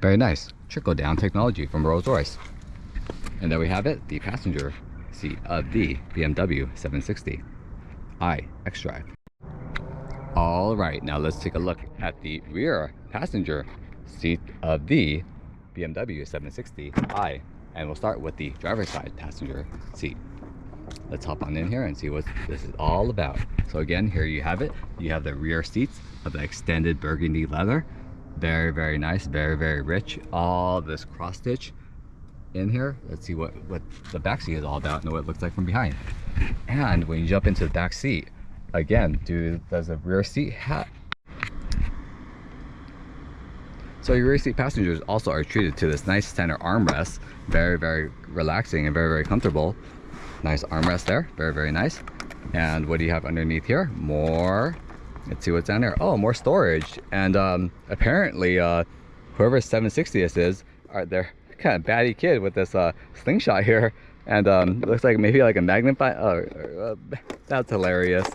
Very nice. Trickle down technology from Rolls-Royce. And there we have it, the passenger seat of the BMW 760i xDrive. All right, now let's take a look at the rear passenger seat of the BMW 760i, and we'll start with the driver's side passenger seat. Let's hop on in here and see what this is all about. So again, here you have it. You have the rear seats of the extended burgundy leather. Very, very nice, very, very rich. All this cross stitch in here. Let's see what the back seat is all about and what it looks like from behind. And when you jump into the back seat, again, does the rear seat have... So your rear seat passengers also are treated to this nice center armrest. Very, very relaxing and very, very comfortable. Nice armrest there, very, very nice. And what do you have underneath here? More, let's see what's down there. Oh, more storage. And apparently whoever 760 this is, they're kind of batty kid with this slingshot here. And it looks like maybe like a magnify. That's hilarious.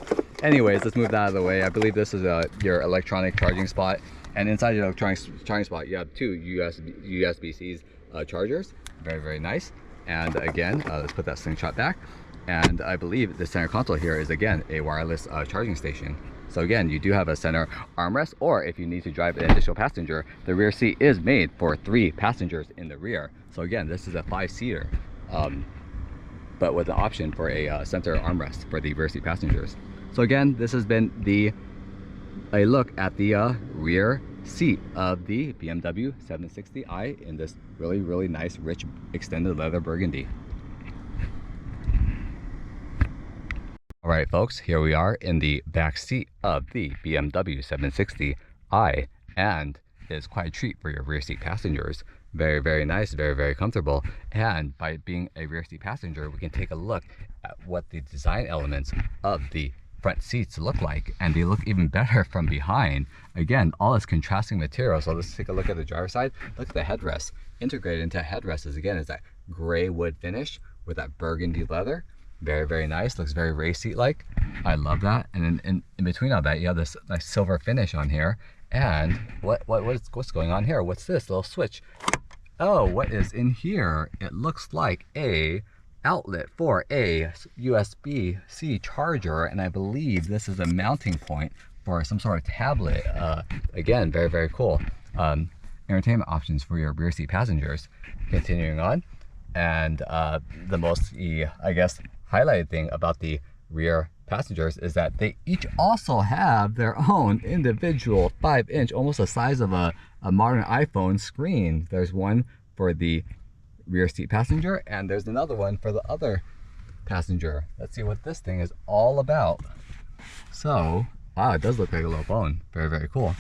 Anyways, let's move that out of the way. I believe this is your electronic charging spot. And inside your electronic charging spot, you have two USB-C's chargers. Very, very nice. And again, let's put that slingshot back. And I believe the center console here is again a wireless charging station. So again, you do have a center armrest, or if you need to drive an additional passenger, the rear seat is made for 3 passengers in the rear. So again, this is a 5-seater, but with an option for a center armrest for the rear seat passengers. So again, this has been a look at the rear seat of the BMW 760i in this really, really nice, rich, extended leather burgundy. All right, folks, here we are in the back seat of the BMW 760i, and it is quite a treat for your rear seat passengers. Very, very nice, very, very comfortable. And by being a rear seat passenger, we can take a look at what the design elements of the front seats look like, and they look even better from behind. Again, all this contrasting material. So let's take a look at the driver's side. Look at the headrest. Integrated into headrest is again is that gray wood finish with that burgundy leather. Very, very nice. Looks very race seat like. I love that. And in between all that, you have this nice silver finish on here. And what's going on here? What's this little switch? Oh, what is in here? It looks like a outlet for a USB-C charger, and I believe this is a mounting point for some sort of tablet. Again, very, very cool. Entertainment options for your rear seat passengers. Continuing on, and the most, I guess, highlighted thing about the rear passengers is that they each also have their own individual 5-inch, almost the size of a modern iPhone screen. There's one for the rear seat passenger, and there's another one for the other passenger. Let's see what this thing is all about. So, wow, it does look like a little phone. Very, very cool.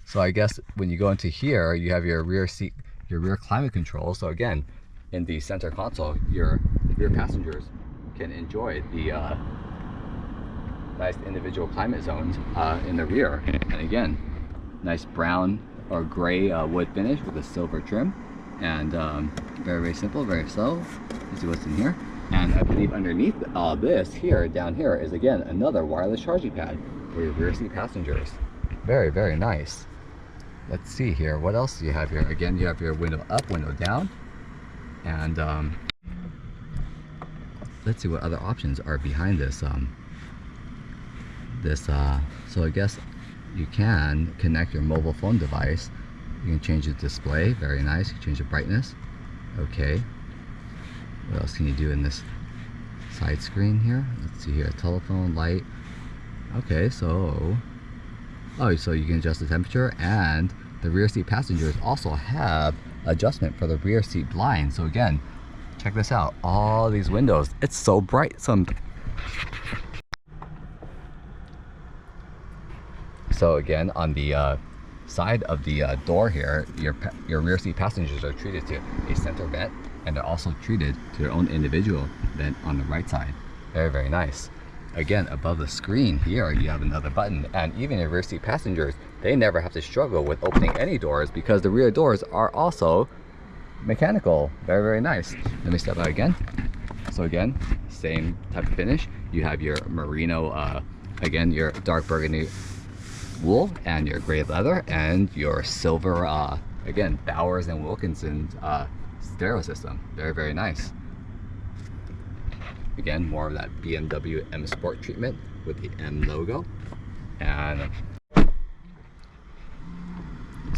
So I guess when you go into here, you have your rear seat, your rear climate control. So again, in the center console, your rear passengers can enjoy the nice individual climate zones in the rear. And again, nice brown or gray wood finish with a silver trim. And very, very simple, very slow. Let's see what's in here. And I believe underneath this here, down here, is again another wireless charging pad for your rear seat passengers. Very, very nice. Let's see here, what else do you have here? Again, you have your window up, window down. And let's see what other options are behind this. So I guess you can connect your mobile phone device. You can change the display, very nice. You can change the brightness. Okay. What else can you do in this side screen here? Let's see here, telephone, light. Okay, so you can adjust the temperature, and the rear seat passengers also have adjustment for the rear seat blind. So again, check this out, all these windows, it's so bright. So again, on the side of the door here, your rear seat passengers are treated to a center vent, and they're also treated to their own individual vent on the right side. Very, very nice. Again, above the screen here, you have another button, and even your rear seat passengers, they never have to struggle with opening any doors because the rear doors are also mechanical. Very, very nice. Let me step out again. So again, same type of finish. You have your merino, again, your dark burgundy wool, and your gray leather, and your silver, again, Bowers and Wilkinson's stereo system. Very, very nice. Again, more of that BMWM Sport treatment with the M logo. And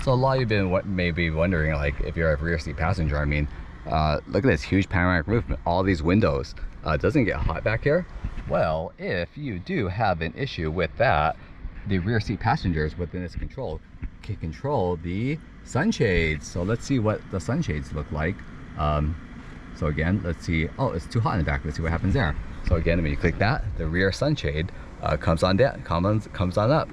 so a lot of you may be wondering, like, if you're a rear seat passenger, I mean, look at this huge panoramic roof, all these windows. Doesn't it get hot back here? Well, if you do have an issue with that, the rear seat passengers within its control can control the sunshades. So let's see what the sunshades look like. So again, let's see. Oh, it's too hot in the back. Let's see what happens there. So again, when you click that, the rear sunshade comes on down, comes on up.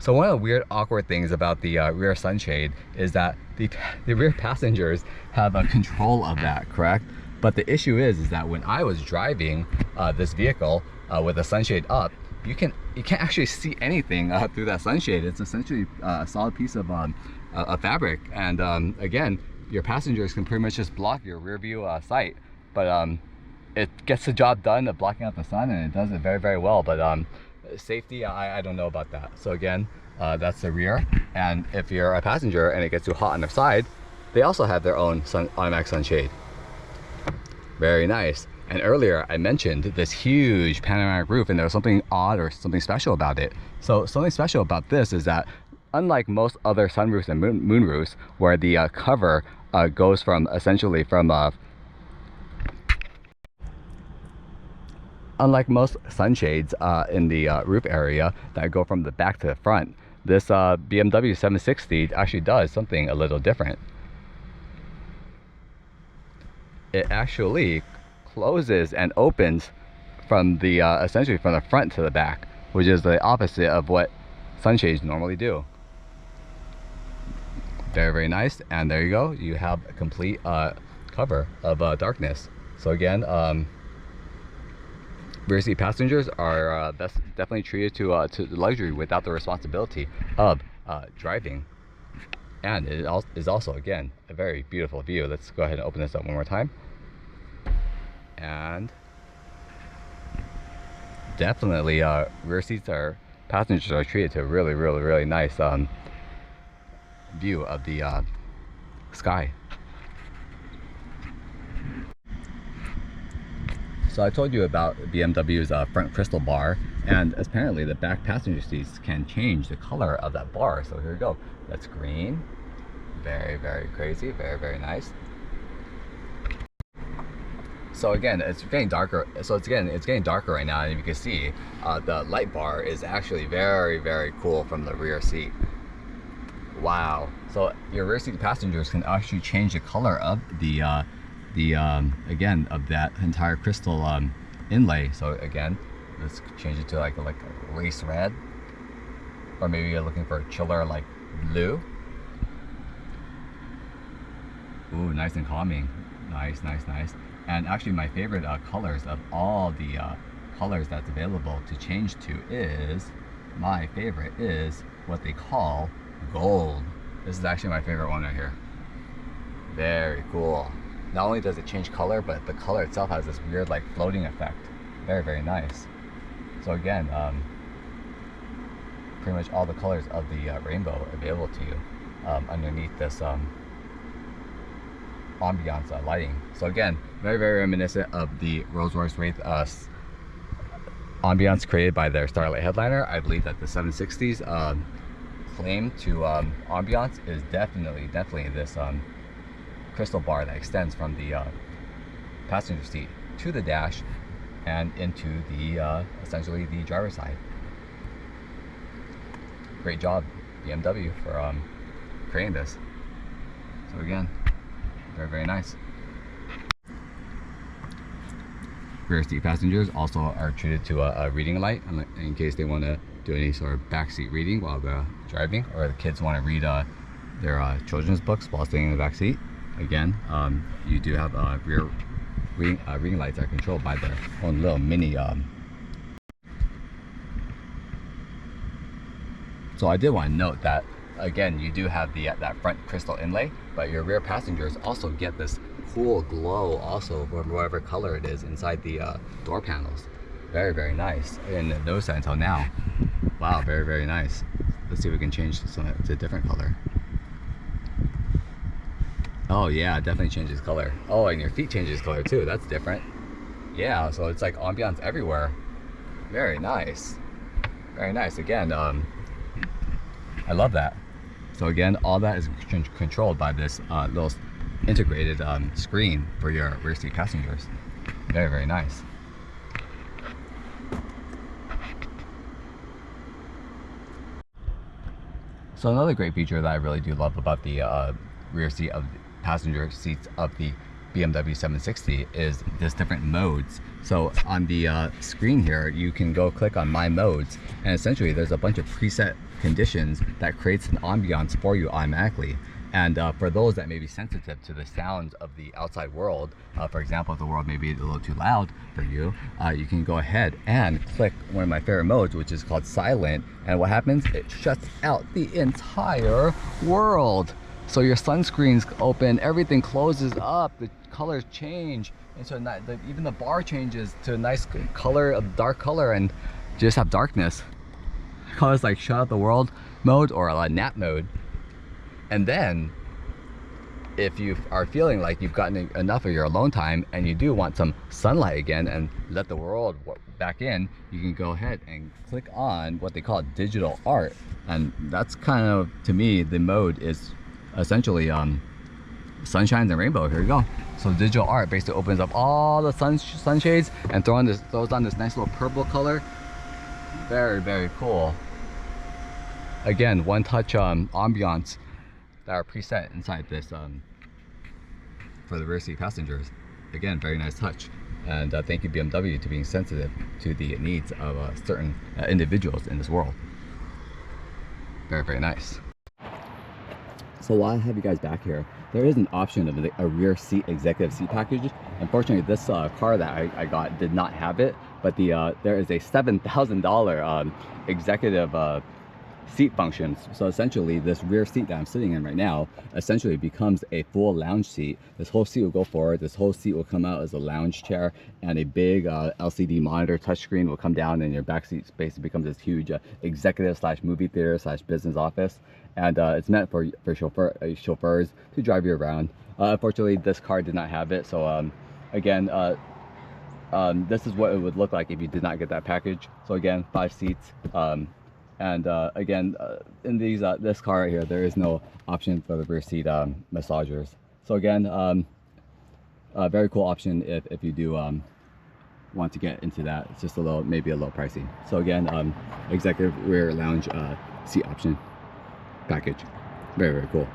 So one of the weird, awkward things about the rear sunshade is that the rear passengers have a control of that, correct? But the issue is that when I was driving this vehicle with the sunshade up, you can't actually see anything through that sunshade. It's essentially a solid piece of fabric, and again, your passengers can pretty much just block your rear view sight, but it gets the job done of blocking out the sun, and it does it very, very well. But safety, I don't know about that. So again, that's the rear, and if you're a passenger and it gets too hot on the side, they also have their own automatic sunshade. Very nice. And earlier I mentioned this huge panoramic roof, and there was something odd or something special about it. So something special about this is that unlike most other sunroofs and moonroofs, where the cover goes from essentially from unlike most sunshades in the roof area that go from the back to the front, this BMW 760 actually does something a little different. It actually closes and opens from the essentially from the front to the back, which is the opposite of what sunshades normally do. Very, very nice. And there you go, you have a complete cover of darkness. So again, rear seat passengers are definitely treated to luxury without the responsibility of driving. And it is also, again, a very beautiful view. Let's go ahead and open this up one more time. And definitely rear seats passengers are treated to a really, really, really nice view of the sky. So I told you about BMW's front crystal bar, and apparently the back passenger seats can change the color of that bar. So here we go. That's green. Very, very crazy. Very, very nice. So again, it's getting darker. So it's getting darker right now, and you can see the light bar is actually very, very cool from the rear seat. Wow. So your rear seat passengers can actually change the color of the again, of that entire crystal inlay. So again, let's change it to like a race red, or maybe you're looking for a chiller like blue. Ooh, nice and calming. Nice, nice, nice. And actually my favorite colors of all the colors that's available to change to is, my favorite is what they call gold. This is actually my favorite one right here. Very cool. Not only does it change color, but the color itself has this weird like floating effect. Very, very nice. So again, pretty much all the colors of the rainbow available to you underneath this ambiance lighting. So again, very, very reminiscent of the Rolls-Royce Wraith ambiance created by their Starlight headliner. I believe that the 760's claim to ambiance is definitely this crystal bar that extends from the passenger seat to the dash and into the essentially the driver's side. Great job, BMW, for creating this. So again, very, very nice. Rear seat passengers also are treated to a reading light in case they want to do any sort of backseat reading while they're driving, or the kids want to read their children's books while sitting in the back seat. Again, you do have rear reading lights that are controlled by their own little mini. So I did want to note that again, you do have the that front crystal inlay, but your rear passengers also get this cool glow also from whatever color it is inside the door panels. Very, very nice. I didn't notice that until now. Wow, very, very nice. Let's see if we can change this to a different color. Oh yeah, it definitely changes color. Oh, and your feet changes color too. That's different. Yeah, so it's like ambiance everywhere. Very nice. Very nice. Again, I love that. So again, all that is controlled by this little integrated screen for your rear seat passengers. Very, very nice. So another great feature that I really do love about the rear seat of the passenger seats of the BMW 760 is this different modes. So on the screen here, you can go click on My Modes, and essentially there's a bunch of preset conditions that creates an ambiance for you automatically. And for those that may be sensitive to the sounds of the outside world, for example, if the world may be a little too loud for you, you can go ahead and click one of my favorite modes, which is called Silent. And what happens? It shuts out the entire world. So your sunscreen's open, everything closes up, the colors change, and so even the bar changes to a nice color, a dark color, and just have darkness. Colors like shut out the world mode or a nap mode. And then if you are feeling like you've gotten enough of your alone time and you do want some sunlight again and let the world back in, you can go ahead and click on what they call digital art. And that's kind of, to me, the mode is essentially sunshines and rainbow. Here we go. So digital art basically opens up all the sunshades and throws on this nice little purple color. Very, very cool. Again, one touch ambiance that are preset inside this for the rear seat passengers. Again, very nice touch. And thank you BMW to being sensitive to the needs of certain individuals in this world. Very, very nice. So while I have you guys back here, there is an option of a rear seat executive seat package. Unfortunately, this car that I got did not have it, but there is a $7,000 executive seat functions. So essentially this rear seat that I'm sitting in right now essentially becomes a full lounge seat. This whole seat will go forward, this whole seat will come out as a lounge chair, and a big LCD monitor touchscreen will come down, and your back seat space becomes this huge executive slash movie theater slash business office. And it's meant for chauffeurs to drive you around. Unfortunately, this car did not have it. So again, this is what it would look like if you did not get that package. So again, 5 seats. And again, in these this car right here, there is no option for the rear seat massagers. So again, a very cool option if you do want to get into that. It's just maybe a little pricey. So again, executive rear lounge seat option package. Very, very cool.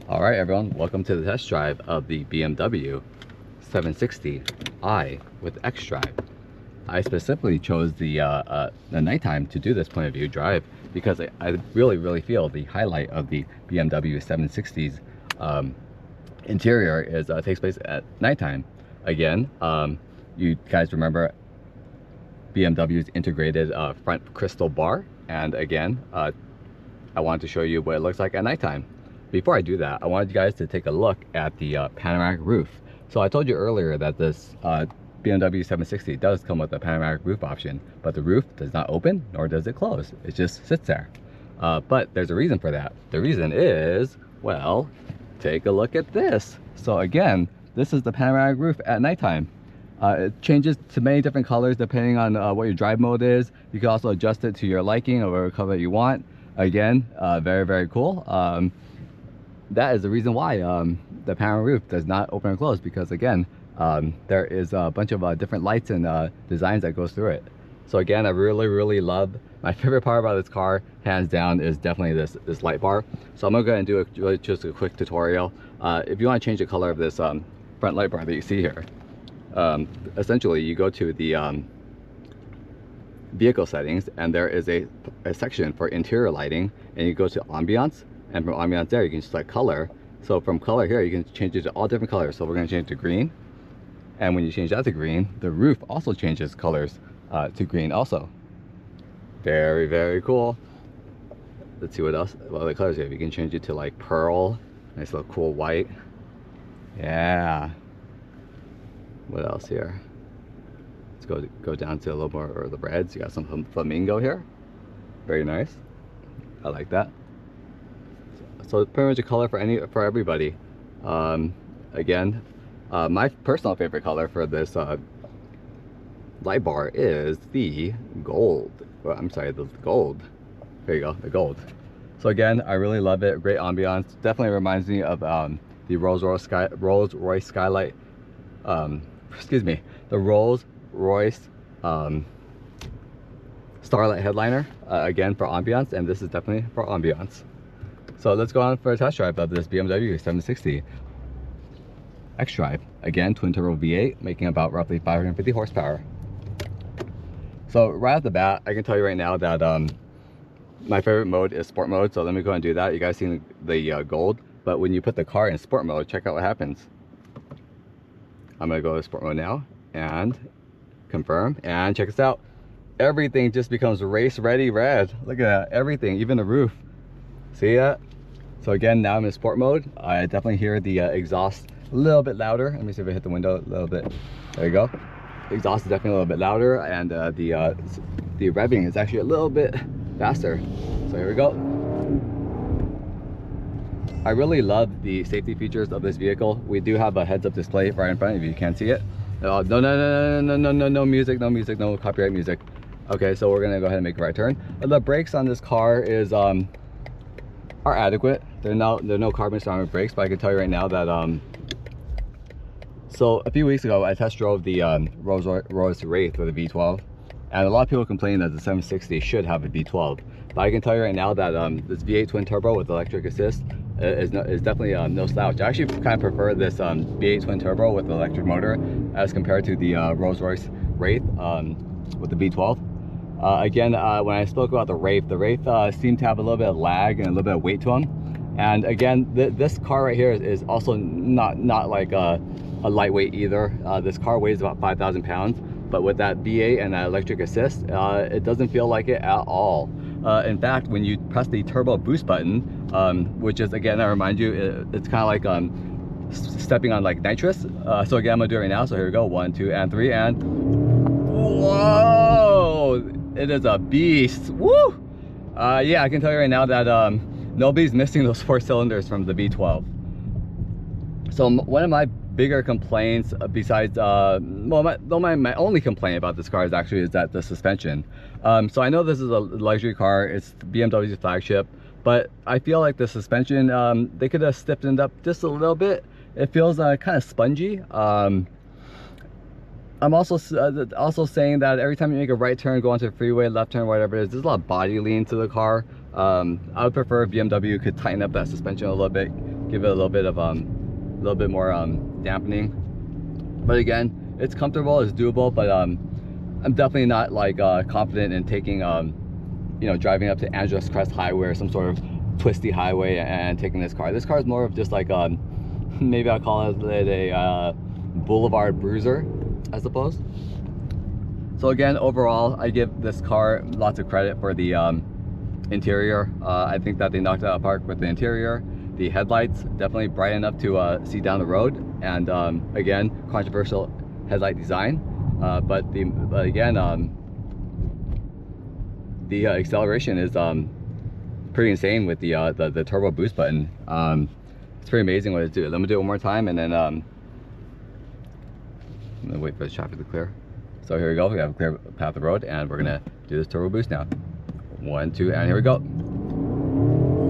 All right, everyone, welcome to the test drive of the BMW 760i with xDrive. I specifically chose the nighttime to do this point of view drive because I really feel the highlight of the BMW 760's interior is takes place at nighttime. Again, you guys remember BMW's integrated front crystal bar, and again, I wanted to show you what it looks like at nighttime. Before I do that, I wanted you guys to take a look at the panoramic roof. So I told you earlier that this BMW 760 does come with a panoramic roof option, but the roof does not open, nor does it close. It just sits there. But there's a reason for that. The reason is, well, take a look at this. So again, this is the panoramic roof at nighttime. It changes to many different colors depending on what your drive mode is. You can also adjust it to your liking or whatever color you want. Again, very cool. That is the reason why the panoramic roof does not open or close, because again, there is a bunch of different lights and designs that goes through it. So again, I really love, my favorite part about this car, hands down, is definitely this light bar. So I'm gonna go ahead and do just a quick tutorial. If you want to change the color of this front light bar that you see here, essentially you go to the vehicle settings, and there is a section for interior lighting, and you go to ambiance, and from ambiance there you can select color. So from color here you can change it to all different colors. So we're going to change it to green, and when you change that to green, the roof also changes colors to green also. Very cool. Let's see what else, what other colors you have. You can change it to like pearl, nice little cool white. Yeah. What else here? Let's go down to a little more of the reds. You got some flamingo here. Very nice. I like that. So it's pretty much a color for everybody. Again, my personal favorite color for this light bar is the gold. Well, I'm sorry, the gold. There you go, the gold. So again, I really love it. Great ambiance. Definitely reminds me of the Rolls-Royce skylight. Excuse me, the Rolls-Royce Starlight headliner. Again, for ambiance, and this is definitely for ambiance. So let's go on for a test drive of this BMW 760 xDrive. Again, twin turbo V8, making about roughly 550 horsepower. So right off the bat, I can tell you right now that my favorite mode is sport mode. So let me go and do that. You guys see the gold, but when you put the car in sport mode, check out what happens. I'm gonna go to sport mode now and confirm, and check this out. Everything just becomes race ready red. Look at that, everything, even the roof. See that? So again, now I'm in sport mode. I definitely hear the exhaust a little bit louder. Let me see if I hit the window a little bit. There you go. The exhaust is definitely a little bit louder, and the revving is actually a little bit faster. So here we go. I really love the safety features of this vehicle. We do have a heads-up display right in front of you. You can't see it. No music, no copyright music. Okay, so we're gonna go ahead and make a right turn. The brakes on this car are adequate. There are no carbon ceramic brakes, but I can tell you right now that so a few weeks ago I test drove the Rolls-Royce Wraith with a V12, and a lot of people complain that the 760 should have a V12, but I can tell you right now that this V8 twin turbo with electric assist is definitely no slouch. I actually kind of prefer this V8 twin turbo with the electric motor as compared to the Rolls-Royce Wraith with the V12. Again, when I spoke about the Wraith seemed to have a little bit of lag and a little bit of weight to them. And again, this car right here is also not like a lightweight either. This car weighs about 5,000 pounds, but with that V8 and that electric assist, it doesn't feel like it at all. In fact, when you press the turbo boost button, which is, again, I remind you, it's kind of like stepping on like nitrous. So again, I'm gonna do it right now. So here we go, 1, 2, and 3, and whoa! It is a beast. Woo! Yeah, I can tell you right now that nobody's missing those 4 cylinders from the V12. So one of my bigger complaints, besides well, my only complaint about this car is that the suspension. So I know this is a luxury car, it's BMW's flagship, but I feel like the suspension, they could have stiffened up just a little bit. It feels kind of spongy. I'm also saying that every time you make a right turn, go onto the freeway, left turn, whatever it is, there's a lot of body lean to the car. I would prefer if BMW could tighten up that suspension a little bit, give it a little bit of more dampening. But again, it's comfortable, it's doable, but I'm definitely not like confident in taking you know, driving up to Angeles Crest Highway or some sort of twisty highway and taking this car. This car is more of just like maybe I'll call it a boulevard bruiser, I suppose. So again, overall, I give this car lots of credit for the interior. I think that they knocked it out of the park with the interior. The headlights definitely bright enough to see down the road, and again, controversial headlight design, but again, the acceleration is pretty insane with the turbo boost button. It's pretty amazing what it's doing. Let me do it one more time, and then I'm gonna wait for the traffic to clear. So here we go, we have a clear path of the road, and we're gonna do this turbo boost now. 1, 2, and here we go.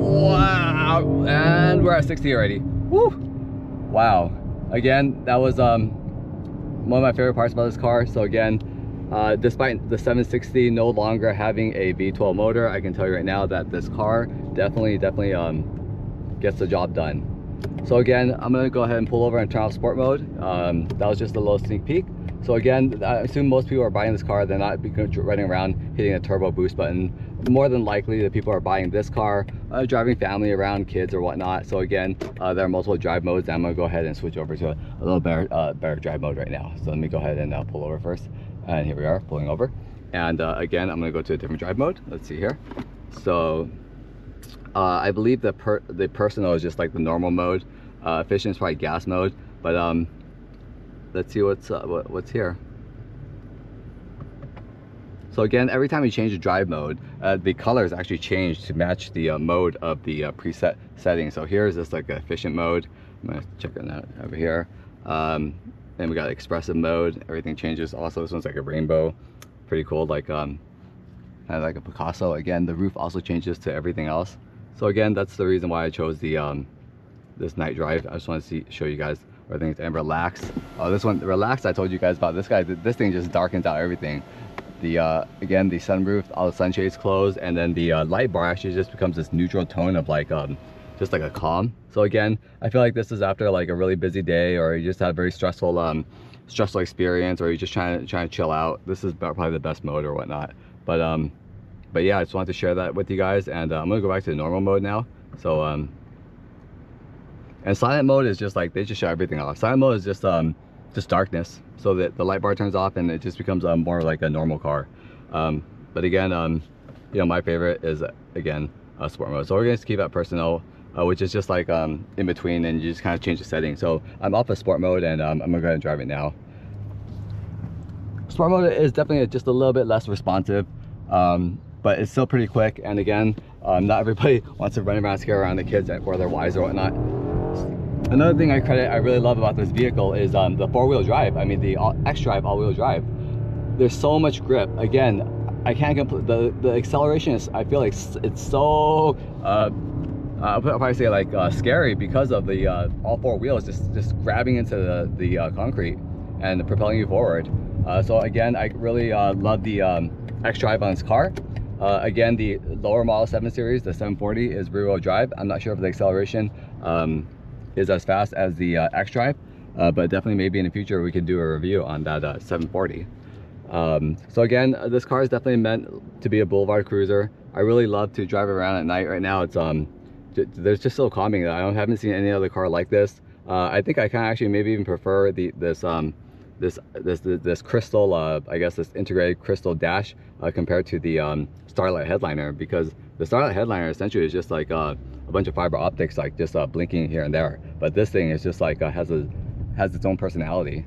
Wow, and we're at 60 already. Woo! Wow. Again, that was one of my favorite parts about this car. So again, despite the 760 no longer having a V12 motor, I can tell you right now that this car definitely gets the job done. So again, I'm gonna go ahead and pull over and turn off sport mode. That was just a little sneak peek. So again, I assume most people are buying this car, they're not running around hitting a turbo boost button. More than likely, the people are buying this car, driving family around, kids or whatnot. So again, there are multiple drive modes. I'm gonna go ahead and switch over to a little better drive mode right now. So let me go ahead and pull over first. And here we are, pulling over. And again, I'm gonna go to a different drive mode. Let's see here. So I believe the personal is just like the normal mode. Efficient is probably gas mode, but let's see what's here. So again, every time you change the drive mode, the colors actually change to match the mode of the preset setting. So here's just like efficient mode. I'm gonna check on that over here. Then we got expressive mode. Everything changes. Also, this one's like a rainbow, pretty cool, like kind of like a Picasso. Again, the roof also changes to everything else. So again, that's the reason why I chose the this night drive. I just want to show you guys where things, and relax. Oh, this one, relax, I told you guys about. This thing just darkens out everything. The again, the sunroof, all the sunshades closed, and then the light bar actually just becomes this neutral tone of like just like a calm. So again, I feel like this is after like a really busy day, or you just had a very stressful experience, or you're just trying to chill out. This is probably the best mode or whatnot. But yeah, I just wanted to share that with you guys, and I'm gonna go back to the normal mode now. So and silent mode is just like, they just shut everything off. Silent mode is just darkness, so that the light bar turns off and it just becomes more like a normal car. But again, you know, my favorite is again sport mode. So we're gonna just keep that personal, which is just like in between, and you just kind of change the setting. So I'm off of sport mode, and I'm gonna go ahead and drive it now. Sport mode is definitely just a little bit less responsive, but it's still pretty quick. And again, not everybody wants to run around, scare around the kids or their wives or whatnot. Another thing I really love about this vehicle is the four-wheel drive. I mean, the xDrive all-wheel drive. There's so much grip. Again, I can't complete the acceleration is, I feel like it's so I'll probably say like scary, because of the all four wheels just grabbing into the concrete and propelling you forward. So again, I really love the xDrive on this car. Again, the lower model 7 Series, the 740, is rear-wheel drive. I'm not sure if the acceleration is as fast as the xDrive, but definitely maybe in the future we could do a review on that 740. So again, this car is definitely meant to be a boulevard cruiser. I really love to drive around at night. Right now, it's there's just so calming. I haven't seen any other car like this. I think I kind of actually maybe even prefer this crystal, I guess this integrated crystal dash compared to the Starlight headliner, because the Starlight headliner essentially is just like a bunch of fiber optics, like just blinking here and there. But this thing is just like has its own personality.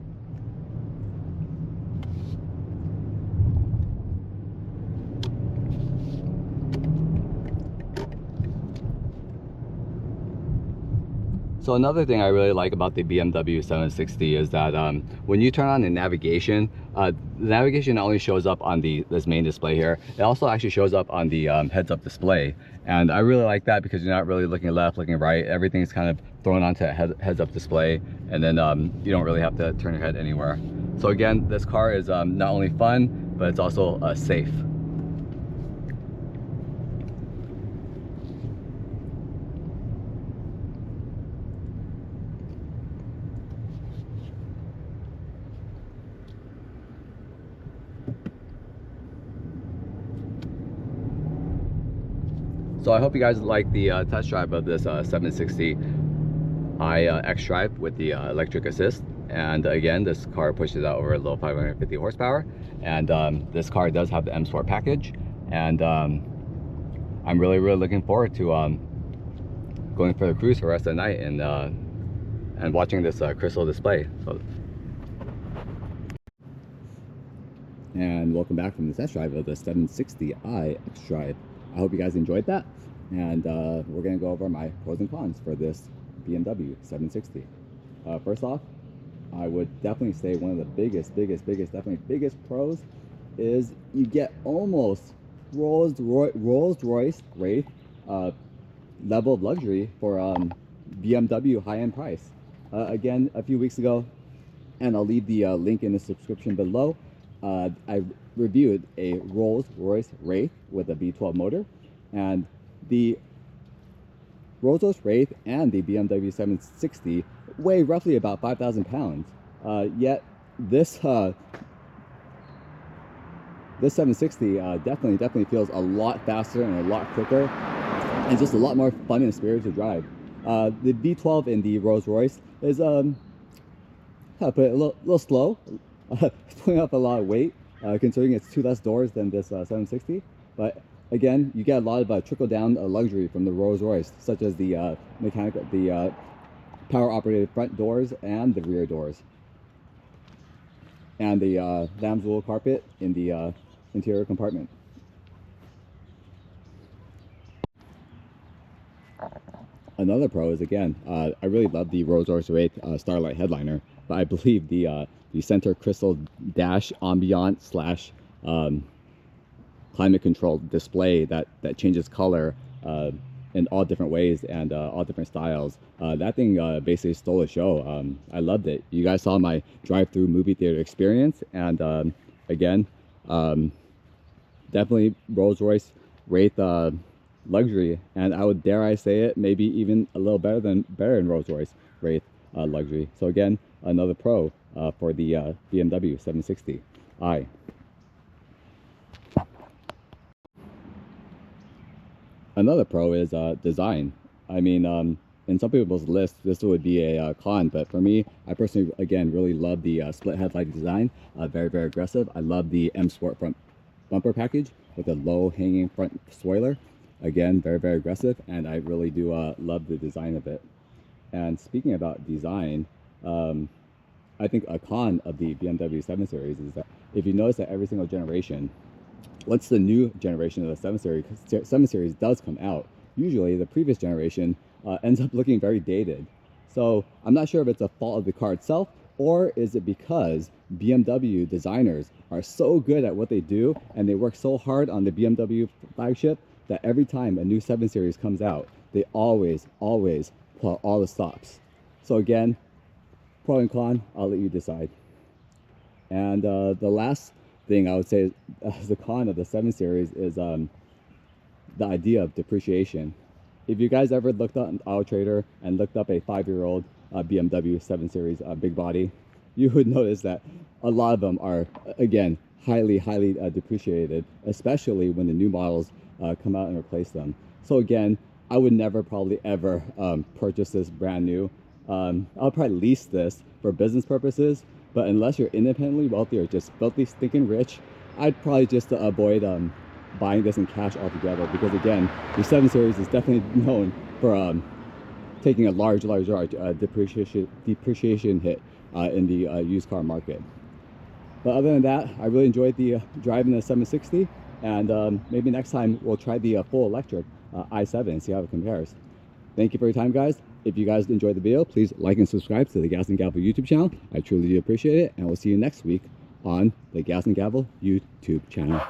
So another thing I really like about the BMW 760 is that when you turn on the navigation not only shows up on this main display here, it also actually shows up on the heads-up display. And I really like that, because you're not really looking left, looking right. Everything's kind of thrown onto a heads-up display, and then you don't really have to turn your head anywhere. So again, this car is not only fun, but it's also safe. So I hope you guys like the test drive of this 760i xDrive with the electric assist. And again, this car pushes out over a little 550 horsepower. And this car does have the M Sport package. And I'm really looking forward to going for the cruise for the rest of the night and watching this crystal display. So, and welcome back from the test drive of the 760i xDrive. I hope you guys enjoyed that, and we're going to go over my pros and cons for this BMW 760. First off, I would definitely say one of the biggest pros is you get almost Rolls-Royce wraith level of luxury for BMW high-end price. Again, a few weeks ago, and I'll leave the link in the description below, I reviewed a Rolls-Royce Wraith with a V12 motor, and the Rolls-Royce Wraith and the BMW 760 weigh roughly about 5,000 pounds. Yet this 760 definitely feels a lot faster and a lot quicker, and just a lot more fun and spirited to drive. The V12 in the Rolls-Royce is how to put it, a little slow. It's putting up a lot of weight, considering it's 2 less doors than this 760. But again, you get a lot of trickle-down luxury from the Rolls-Royce, such as the power-operated front doors and the rear doors, and the lamb's wool carpet in the interior compartment. Another pro is, again, I really love the Rolls-Royce Wraith Starlight headliner, but I believe the center crystal dash ambient slash climate controlled display that changes color in all different ways and all different styles, that thing basically stole the show. I loved it. You guys saw my drive-through movie theater experience, and again, definitely Rolls-Royce Wraith luxury, and I would dare I say it, maybe even a little better than Rolls-Royce Wraith luxury. So again, another pro for the BMW 760i. Another pro is design. I mean, in some people's list, this would be a con, but for me, I personally, again, really love the split headlight design. Very aggressive. I love the M Sport front bumper package with a low hanging front spoiler. Again, very aggressive, and I really do love the design of it. And speaking about design, I think a con of the BMW 7 Series is that if you notice that every single generation, once the new generation of the 7 Series does come out, usually the previous generation ends up looking very dated. So I'm not sure if it's a fault of the car itself, or is it because BMW designers are so good at what they do and they work so hard on the BMW flagship that every time a new 7 Series comes out, they always pull all the stops. So again, pro and con, I'll let you decide. And the last thing I would say as the con of the 7 Series is the idea of depreciation. If you guys ever looked up on Auto Trader and looked up a 5-year-old BMW 7 Series big body, you would notice that a lot of them are, again, highly depreciated, especially when the new models come out and replace them. So again, I would never probably ever purchase this brand new. I'll probably lease this for business purposes, but unless you're independently wealthy or just filthy stinking rich, I'd probably just avoid buying this in cash altogether, because again, the 7 Series is definitely known for taking a large depreciation hit in the used car market. But other than that, I really enjoyed the driving the 760, and maybe next time we'll try the full electric i7 and see how it compares. Thank you for your time, guys. If you guys enjoyed the video, please like and subscribe to the Gas and Gavel YouTube channel. I truly do appreciate it, and we'll see you next week on the Gas and Gavel YouTube channel.